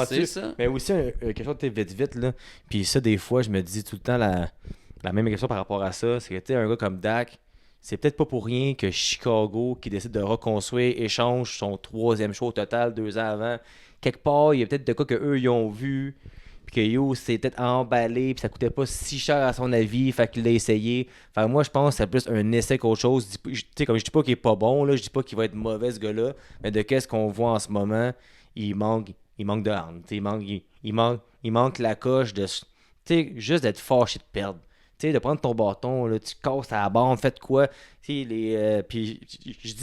C'est ça. Mais aussi, quelque chose de vite, là. Puis ça, des fois, je me dis tout le temps la même question par rapport à ça. C'est que, tu sais, un gars comme Dak, c'est peut-être pas pour rien que Chicago, qui décide de reconstruire, échange son 3e choix au total 2 ans avant. Quelque part, il y a peut-être de quoi qu'eux, ils ont vu. Puis que Yo s'est peut-être emballé, puis ça coûtait pas si cher à son avis, fait qu'il l'a essayé. Enfin, moi, je pense que c'est plus un essai qu'autre chose. Tu sais, comme je dis pas qu'il est pas bon, là, je dis pas qu'il va être mauvais, ce gars-là, mais de qu'est-ce qu'on voit en ce moment, il manque de hargne. Il manque la coche de. Tu sais, juste d'être fâché de perdre. Tu sais, de prendre ton bâton, là, tu casses à la bande, faites quoi. Tu sais, puis je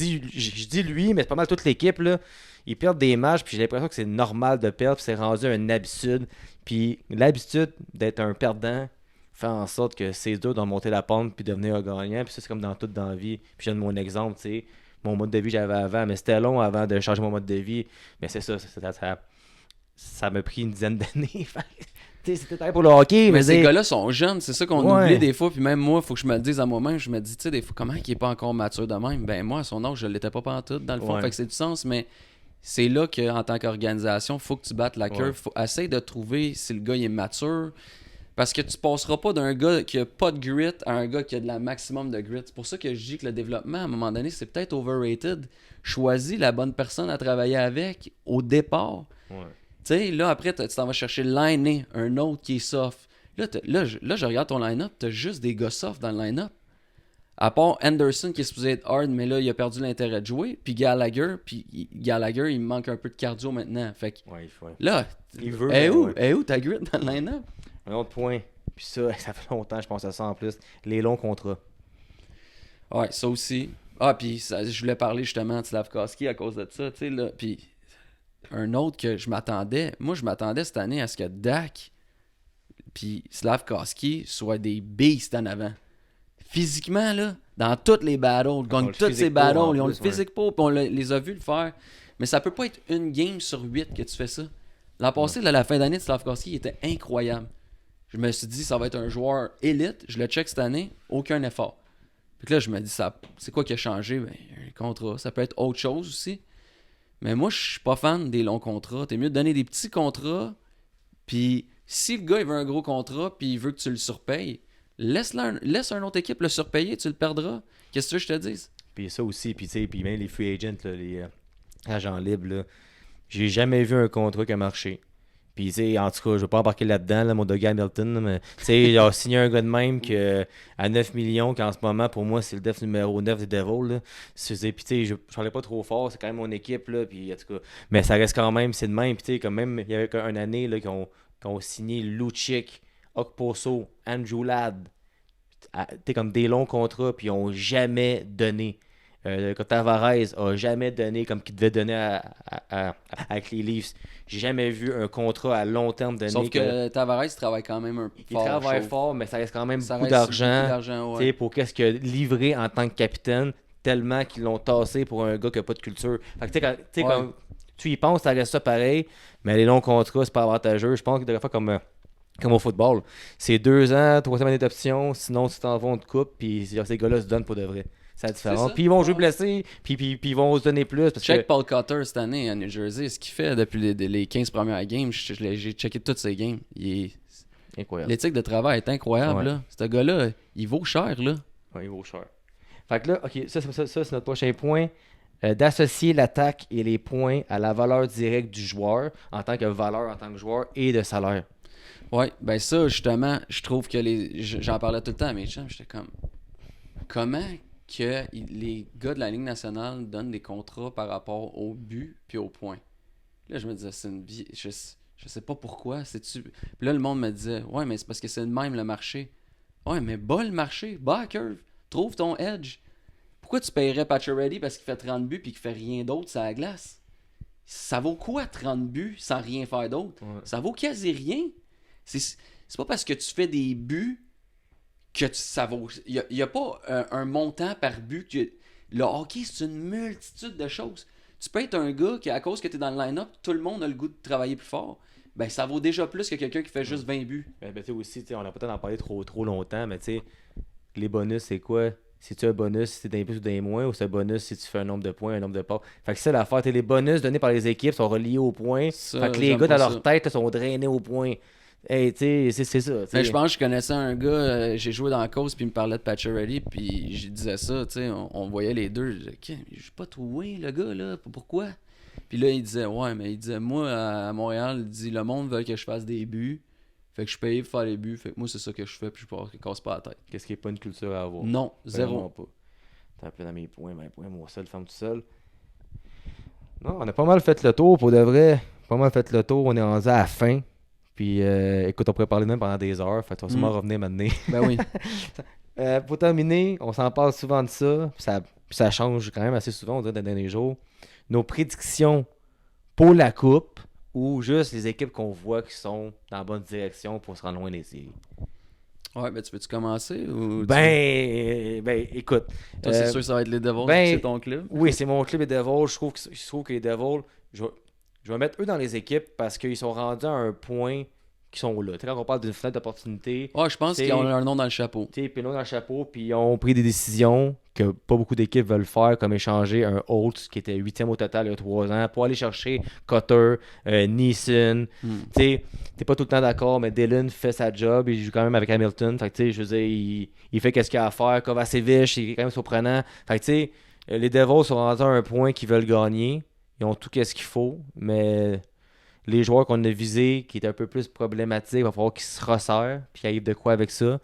dis lui, mais c'est pas mal toute l'équipe, là. Ils perdent des matchs, puis j'ai l'impression que c'est normal de perdre, puis c'est rendu une habitude. Puis l'habitude d'être un perdant fait en sorte que c'est dur d'en monter la pente puis devenir un gagnant. Puis ça, c'est comme dans tout dans la vie. Puis je donne mon exemple, tu sais. Mon mode de vie, j'avais avant, mais c'était long avant de changer mon mode de vie. Mais c'est ça m'a pris une dizaine d'années. C'était tard pour le hockey. Mais ces gars-là sont jeunes, c'est ça qu'on oublie des fois. Puis même moi, il faut que je me le dise à moi-même. Je me dis, tu sais, des fois, comment il n'est pas encore mature de même? Ben moi, à son âge, je ne l'étais pas pantoute, dans le fond. Fait que c'est du sens, mais c'est là qu'en tant qu'organisation, il faut que tu battes la curve. Essaye de trouver si le gars il est mature. Parce que tu passeras pas d'un gars qui a pas de grit à un gars qui a de la maximum de grit. C'est pour ça que je dis que le développement, à un moment donné, c'est peut-être overrated. Choisis la bonne personne à travailler avec au départ. Tu sais, là, après, tu t'en vas chercher l'aîné, un autre qui est soft. Là, je regarde ton line-up, t'as juste des gars soft dans le line-up. À part Anderson qui est supposé être hard, mais là, il a perdu l'intérêt de jouer. Puis Gallagher, il me manque un peu de cardio maintenant. Fait que là, il veut, où ta grit dans le line-up? Un autre point. Puis ça fait longtemps, je pense à ça en plus. Les longs contrats. Ouais, ça aussi. Ah, puis je voulais parler justement de Slavkovski à cause de ça, tu sais, là. Puis un autre que je m'attendais cette année à ce que Dak puis Slavkovski soient des beasts en avant. Physiquement, là, dans toutes les battles, gagnent toutes ces battles, ils ont le physique pour, puis on les a vus le faire. Mais ça peut pas être une game sur 8 que tu fais ça. L'an passé, là, la fin d'année de Slavkovski était incroyable. Je me suis dit, ça va être un joueur élite. Je le check cette année, aucun effort. Puis là, je me dis, c'est quoi qui a changé? Ben, un contrat. Ça peut être autre chose aussi. Mais moi, je suis pas fan des longs contrats. T'es mieux de donner des petits contrats. Puis si le gars, il veut un gros contrat, puis il veut que tu le surpayes, laisse une autre équipe le surpayer, tu le perdras. Qu'est-ce que tu veux que je te dise? Puis ça aussi, puis même les free agents, là, les agents libres, là, j'ai jamais vu un contrat qui a marché. Puis, tu sais, en tout cas, je vais pas embarquer là-dedans, là, mon Doug Hamilton, mais tu sais, il a signé un gars de même à 9 millions, qu'en ce moment, pour moi, c'est le def numéro 9 des Devils. Là. Puis, tu sais, je parlais pas trop fort, c'est quand même mon équipe, là, puis en tout cas, mais ça reste quand même, c'est de même. Puis, tu sais, comme même, il y avait une année, là, qui ont signé Lucic, Okposo, Andrew Ladd, tu sais, comme des longs contrats, puis ils ont jamais donné. Que Tavares a jamais donné comme qu'il devait donner avec les Leafs. J'ai jamais vu un contrat à long terme donné. Sauf que Tavares travaille quand même il travaille fort, mais ça reste quand même beaucoup d'argent ouais. Pour qu'est-ce qu'il a livré en tant que capitaine, tellement qu'ils l'ont tassé pour un gars qui n'a pas de culture. Fait que, comme tu y penses, ça reste ça pareil, mais les longs contrats, c'est pas avantageux. Je pense qu'il devrait faire comme au football. C'est 2 ans, 3e année d'option, sinon tu t'en vas de coupe, puis ces gars-là se donnent pour de vrai. C'est la différence. Puis ils vont jouer blessés, puis ils vont se donner plus. Check Paul Cotter cette année à New Jersey. Ce qu'il fait depuis les 15 premières games, j'ai checké toutes ses games. Incroyable. L'éthique de travail est incroyable, Ouais. là. Ce gars-là, il vaut cher, là. Ouais, il vaut cher. Fait que là, OK, ça c'est notre prochain point. D'associer l'attaque et les points à la valeur directe du joueur en tant que valeur en tant que joueur et de salaire. Ouais, ben ça, justement, je trouve que j'en parlais tout le temps à mes chums, j'étais comme... Comment que les gars de la Ligue nationale donnent des contrats par rapport au but puis au point? Là, je me disais, c'est une vie... Je sais pas pourquoi, c'est-tu... Puis là, le monde me disait, ouais, mais c'est parce que c'est de même le marché. Ouais, mais bas le marché, bas la curve, trouve ton edge. Pourquoi tu paierais Pacioretty parce qu'il fait 30 buts puis qu'il fait rien d'autre sur la glace? Ça vaut quoi 30 buts sans rien faire d'autre? Ouais. Ça vaut quasi rien. C'est pas parce que tu fais des buts que ça vaut. Il n'y a pas un montant par but. Le hockey, c'est une multitude de choses. Tu peux être un gars qui, à cause que tu es dans le line-up, tout le monde a le goût de travailler plus fort. Ben, ça vaut déjà plus que quelqu'un qui fait juste 20 buts. Ben, tu sais aussi, on n'a pas le temps d'en parler trop longtemps, mais tu sais, les bonus, c'est quoi? C'est-tu un bonus si c'est d'un plus ou d'un moins, ou c'est un bonus si tu fais un nombre de points, un nombre de pas? Fait que c'est ça l'affaire. Les bonus donnés par les équipes sont reliés aux points. Ça, Fait que les j'aime gars, pas dans ça. leur tête, là, sont drainés aux points. Hey, tu sais, c'est ça. tu sais. Ben, je pense que je connaissais un gars, j'ai joué dans la cause, puis il me parlait de Pacioretty, puis je disais ça, tu sais, on voyait les deux. Je disais, OK, mais je suis pas trouvé, le gars, là, pourquoi? Puis là, il disait, ouais, mais il disait, moi, à Montréal, il dit, le monde veut que je fasse des buts, fait que je paye pour faire les buts, fait que moi, c'est ça que je fais, puis je casse pas la tête. Qu'est-ce qui n'est pas une culture à avoir? Non, Vraiment zéro. pas. T'as un peu dans mes points, moi seul, femme tout seul. Non, on a pas mal fait le tour, pour de vrai. Pas mal fait le tour, on est rendu à la fin. Puis, écoute, on pourrait parler de même pendant des heures, fait qu'on va sûrement revenir maintenant. Ben oui. Pour terminer, on s'en parle souvent de ça, puis ça change quand même assez souvent, on dirait, dans les derniers jours. Nos prédictions pour la coupe ou juste les équipes qu'on voit qui sont dans la bonne direction pour se rendre loin des séries. Ouais, ben tu veux-tu commencer ou Écoute. Toi, c'est sûr que ça va être les Devils, ben, c'est ton club? Oui, c'est mon club les Devils. Je trouve que les Devils, je vais mettre eux dans les équipes parce qu'ils sont rendus à un point qu'ils sont là. Tu sais, quand on parle d'une fenêtre d'opportunité, Ouais, je pense c'est- qu'ils ont un nom dans le chapeau. tu sais, Pinot dans le chapeau, puis ils ont pris des décisions que pas beaucoup d'équipes veulent faire, comme échanger un Holtz qui était 8e au total il y a 3 ans, pour aller chercher Cutter, Neeson. Tu sais, t'es pas tout le temps d'accord, mais Dylan fait sa job, il joue quand même avec Hamilton. Fait que tu sais, je veux dire, il fait ce qu'il a à faire. Kovacevic, il est quand même surprenant. Fait que tu sais, les Devils sont rendus à un point qu'ils veulent gagner. Ils ont tout ce qu'il faut, mais les joueurs qu'on a visés, qui étaient un peu plus problématiques, il va falloir qu'ils se resserrent, puis qu'ils arrivent de quoi avec ça.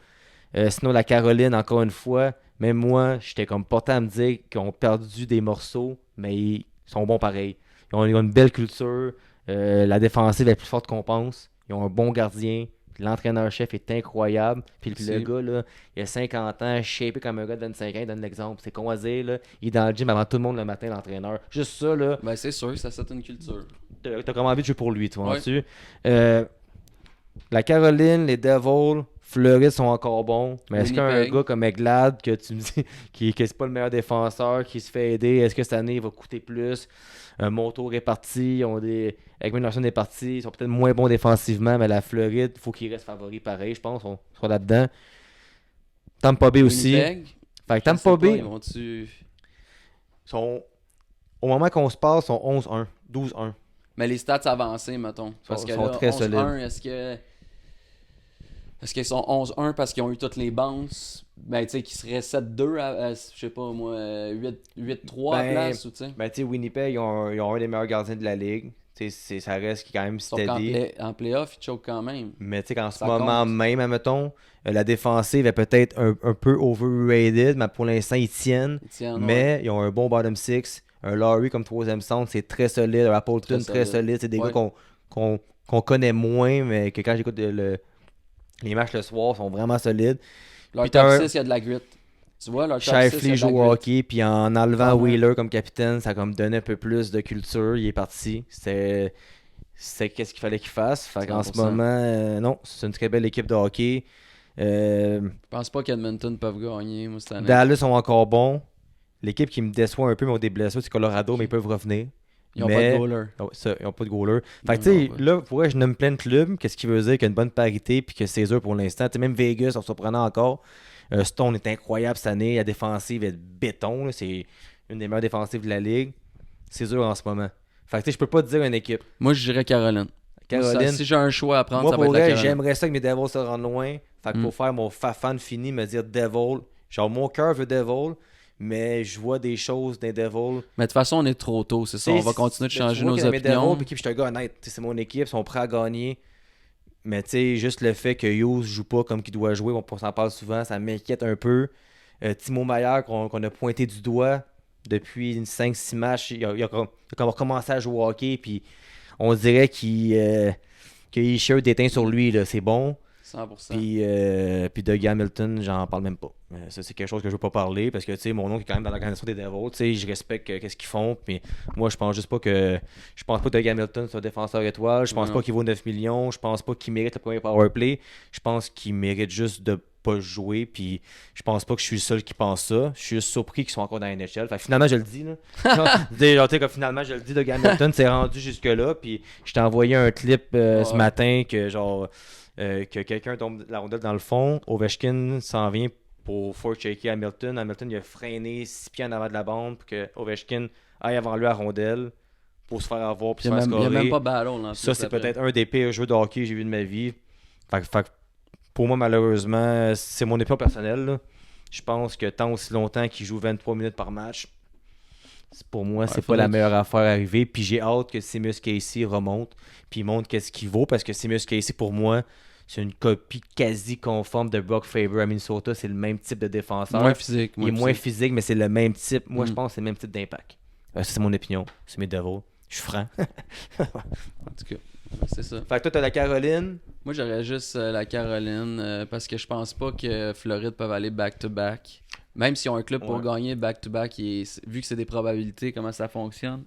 Sinon, la Caroline, encore une fois, même moi, j'étais comme porté à me dire qu'ils ont perdu des morceaux, mais ils sont bons pareil. Ils ont une belle culture. La défensive est plus forte qu'on pense. Ils ont un bon gardien. L'entraîneur-chef est incroyable. Puis le gars, là, il a 50 ans, shapé comme un gars de 25 ans, il donne l'exemple. C'est con à dire, là. Il est dans le gym avant tout le monde le matin, l'entraîneur. Juste ça, là, Ben c'est sûr, ça c'est une culture. t'as comme envie de jouer pour lui, toi, Ouais. dessus. La Caroline, les Devils, Fleury sont encore bons. Mais est-ce qu'un Winnipeg. gars comme Eglad, que tu me dis que c'est pas le meilleur défenseur, qui se fait aider, est-ce que cette année il va coûter plus? Un Moto est parti, avec Larson est parti, ils sont peut-être moins bons défensivement, mais la Floride, il faut qu'ils restent favoris pareil, je pense. On sera là-dedans. Tampa Bay aussi. Winnipeg, Fait que je sais Tampa pas, Bay, ils vont-tu- au moment qu'on se parle, sont 11-1, 12-1. Mais les stats avancées, mettons. Parce que sont là, très 11-1, est-ce qu'ils sont 11-1 parce qu'ils ont eu toutes les bounces? Ben, tu sais, qu'ils seraient 7-2 je sais pas moi, 8-3 à Ben, place, ou tu sais. Ben, tu sais, Winnipeg, ils ont un des meilleurs gardiens de la ligue. Tu sais, ça reste qui est quand même Sauf qu'en steady. en playoff, ils choquent quand même. Mais tu sais, qu'en ce Ça moment compte. même, admettons, la défensive est peut-être un peu overrated, mais pour l'instant, ils tiennent. Ils tiennent, ouais. Mais ils ont un bon bottom six. Un Laurie comme troisième centre, c'est très solide. Un Appleton, très solide. C'est des Ouais. gars qu'on connaît moins, mais que quand j'écoute les matchs le soir, sont vraiment solides. Leur Puis top t'as 6, il y a de la grit. Tu vois, leur top 6, il y a Shifley de joue la au grit. hockey, puis en enlevant Ah ouais. Wheeler comme capitaine, ça a comme donné un peu plus de culture. Il est parti. C'est qu'est-ce qu'il fallait qu'il fasse. Fait qu'en ce 100%. moment, non, c'est une très belle équipe de hockey. Je pense pas qu'Edmonton peuvent gagner, moi, cette année. Dallas sont encore bons. L'équipe qui me déçoit un peu, mais ont des blessures, c'est Colorado, mais ils peuvent revenir. Ils ont mais- pas de goaler. Oh, ça, ils n'ont pas de goaler. Fait que, Non, tu sais, ouais. là, pour vrai, je nomme plein de clubs. Qu'est-ce qui veut dire qu'il y a une bonne parité puis que c'est eux pour l'instant. Tu sais, même Vegas, sont surprenants encore. Stone est incroyable cette année. La défensive est béton. Là. C'est une des meilleures défensives de la ligue. C'est eux en ce moment. Fait que, tu sais, je peux pas te dire une équipe. Moi, je dirais Caroline. Caroline. Si j'ai un choix à prendre, Moi, ça va être pour la elle, Caroline. j'aimerais ça que mes Devils se rendent loin. Fait que pour faire mon fan fini, me dire Devil. Genre, mon cœur veut Devil, mais je vois des choses des Devils. Mais de toute façon, on est trop tôt, c'est ça. On va continuer de changer nos opinions. opinions. Puis je suis un gars honnête. C'est mon équipe, ils sont prêts à gagner. Mais tu sais, juste le fait que Hughes joue pas comme qu'il doit jouer, on s'en parle souvent, ça m'inquiète un peu. Timo Meier, qu'on a pointé du doigt depuis 5-6 matchs, il a recommencé à jouer au hockey, puis on dirait qu'il share des teintes sur lui, là, c'est bon. 100%. Puis Doug Hamilton, j'en parle même pas. Ça, c'est quelque chose que je veux pas parler parce que tu sais, mon oncle est quand même dans l'organisation des Devils. Tu sais, je respecte qu'est-ce qu'ils font. Puis moi, je pense pas que Doug Hamilton soit défenseur étoile. Je pense pas qu'il vaut 9 millions. Je pense pas qu'il mérite le premier power play. Je pense qu'il mérite juste de pas jouer. Puis je pense pas que je suis le seul qui pense ça. Je suis juste surpris qu'ils soient encore dans la NHL. Fait que finalement, je le dis. Là. Finalement, je le dis, Doug Hamilton s'est rendu jusque-là. Puis je t'ai envoyé un clip ce matin que genre. Que quelqu'un tombe la rondelle dans le fond. Ovechkin s'en vient pour forechecker Hamilton. Hamilton, il a freiné 6 pieds en avant de la bande pour que Ovechkin aille avant lui à la rondelle pour se faire avoir puis se faire scorer. Il n'y a même pas battle. Là, ça, c'est peut-être un des pires jeux de hockey que j'ai vu de ma vie. Fait que pour moi, malheureusement, c'est mon opinion personnelle. Là. Je pense que tant aussi longtemps qu'il joue 23 minutes par match, pour moi, c'est pas la meilleure affaire à arriver. Puis j'ai hâte que Seamus Casey remonte puis il montre qu'est-ce qu'il vaut parce que Seamus Casey, pour moi, c'est une copie quasi conforme de Brock Faber à Minnesota. C'est le même type de défenseur. Moins physique. Il est moins physique, mais c'est le même type. Moi, je pense que c'est le même type d'impact. C'est mon opinion. C'est mes Devils. Je suis franc. En tout cas, c'est ça. Fait que toi, t'as la Caroline. Moi, j'aurais juste la Caroline parce que je pense pas que Floride peuvent aller back-to-back. Même s'ils ont un club pour gagner back-to-back, vu que c'est des probabilités, comment ça fonctionne?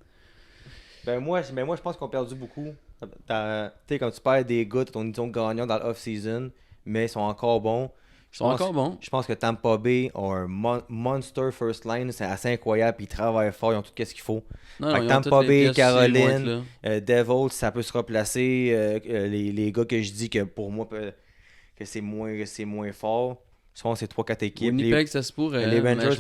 Moi, je pense qu'on a perdu beaucoup. Tu sais, quand tu perds des gars, ton édition gagnant dans l'off-season, mais ils sont encore bons. Je pense que Tampa Bay a un monster first line, c'est assez incroyable, puis ils travaillent fort, ils ont tout ce qu'il faut. Tampa Bay, Caroline, Devils, ça peut se replacer. Les gars que je dis que pour moi, que c'est moins fort, je pense que c'est 3-4 équipes. Winnipeg, ça se pourrait, les Rangers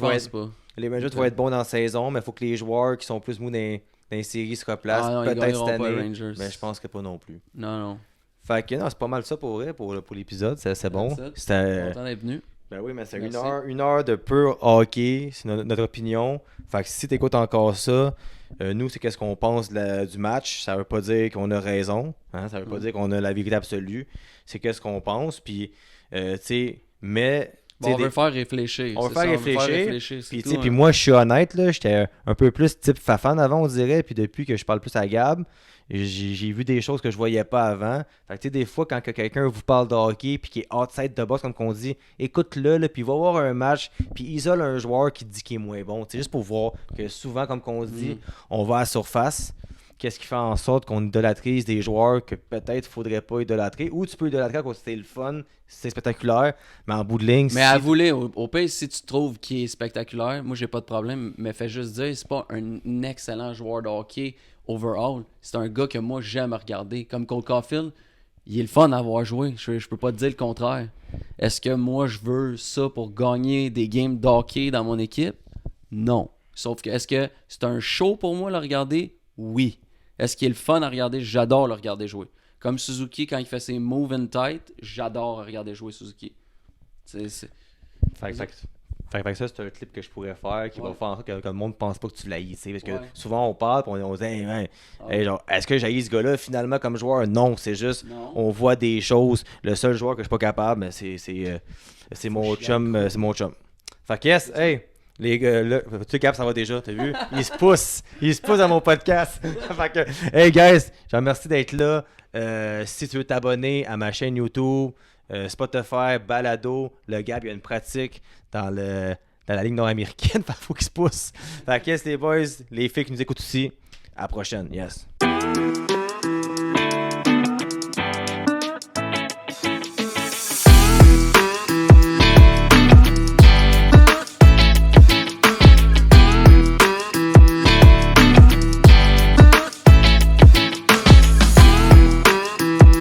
Les Rangers vont être bons dans la saison, mais il faut que les joueurs qui sont plus mous dans les séries se replacent. Peut-être cette année, mais je pense que pas non plus. Non. Fait que non, c'est pas mal ça pour l'épisode, c'est bon. C'était content d'être venu. Ben oui, mais c'est une heure de pur hockey, c'est notre opinion. Fait que si t'écoutes encore ça, nous, c'est qu'est-ce qu'on pense du match. Ça veut pas dire qu'on a raison, hein? Ça veut pas dire qu'on a la vérité absolue. C'est qu'est-ce qu'on pense, puis, tu sais, mais... on veut faire réfléchir. On veut faire réfléchir. Puis hein. moi, je suis honnête, là, j'étais un peu plus type Fafan avant, on dirait. Puis depuis que je parle plus à Gab, j'ai vu des choses que je voyais pas avant. Fait que des fois, quand quelqu'un vous parle de hockey puis qui est outside de box, comme qu'on dit, écoute-le, là, puis va voir un match, puis isole un joueur qui dit qu'il est moins bon. C'est juste pour voir que souvent, comme qu'on dit, on va à la surface. Qu'est-ce qui fait en sorte qu'on idolâtrise des joueurs que peut-être faudrait pas idolâtrer, ou tu peux idolâtrer parce que c'est le fun, c'est spectaculaire, mais en bout de ligne... Mais avouez, au pire, si tu trouves qu'il est spectaculaire, moi j'ai pas de problème, mais fais juste dire, c'est pas un excellent joueur de hockey overall, c'est un gars que moi j'aime regarder, comme Cole Caulfield, il est le fun à avoir joué, je peux pas te dire le contraire. Est-ce que moi je veux ça pour gagner des games de hockey dans mon équipe? Non. Sauf que, est-ce que c'est un show pour moi le regarder? Oui. Est-ce qu'il est le fun à regarder? J'adore le regarder jouer. Comme Suzuki, quand il fait ses move and tight, j'adore regarder jouer Suzuki. Fait que ça, c'est un clip que je pourrais faire qui va faire en sorte que le monde ne pense pas que tu l'haïs. Parce que souvent, on parle et on dit genre, est-ce que j'haïs ce gars-là finalement comme joueur? Non, c'est juste, on voit des choses. Le seul joueur que je suis pas capable, c'est mon chum. C'est mon chum. Fait que yes, hey! Les gars, là, tu sais, Gab, ça va déjà, t'as vu? Il se pousse à mon podcast. Fait que, hey guys, je te remercie d'être là. Si tu veux t'abonner à ma chaîne YouTube, Spotify, Balado, le Gab, il y a une pratique dans la ligue nord-américaine. Faut qu'il se pousse. Fait que, yes, les boys, les filles qui nous écoutent aussi, à la prochaine, yes.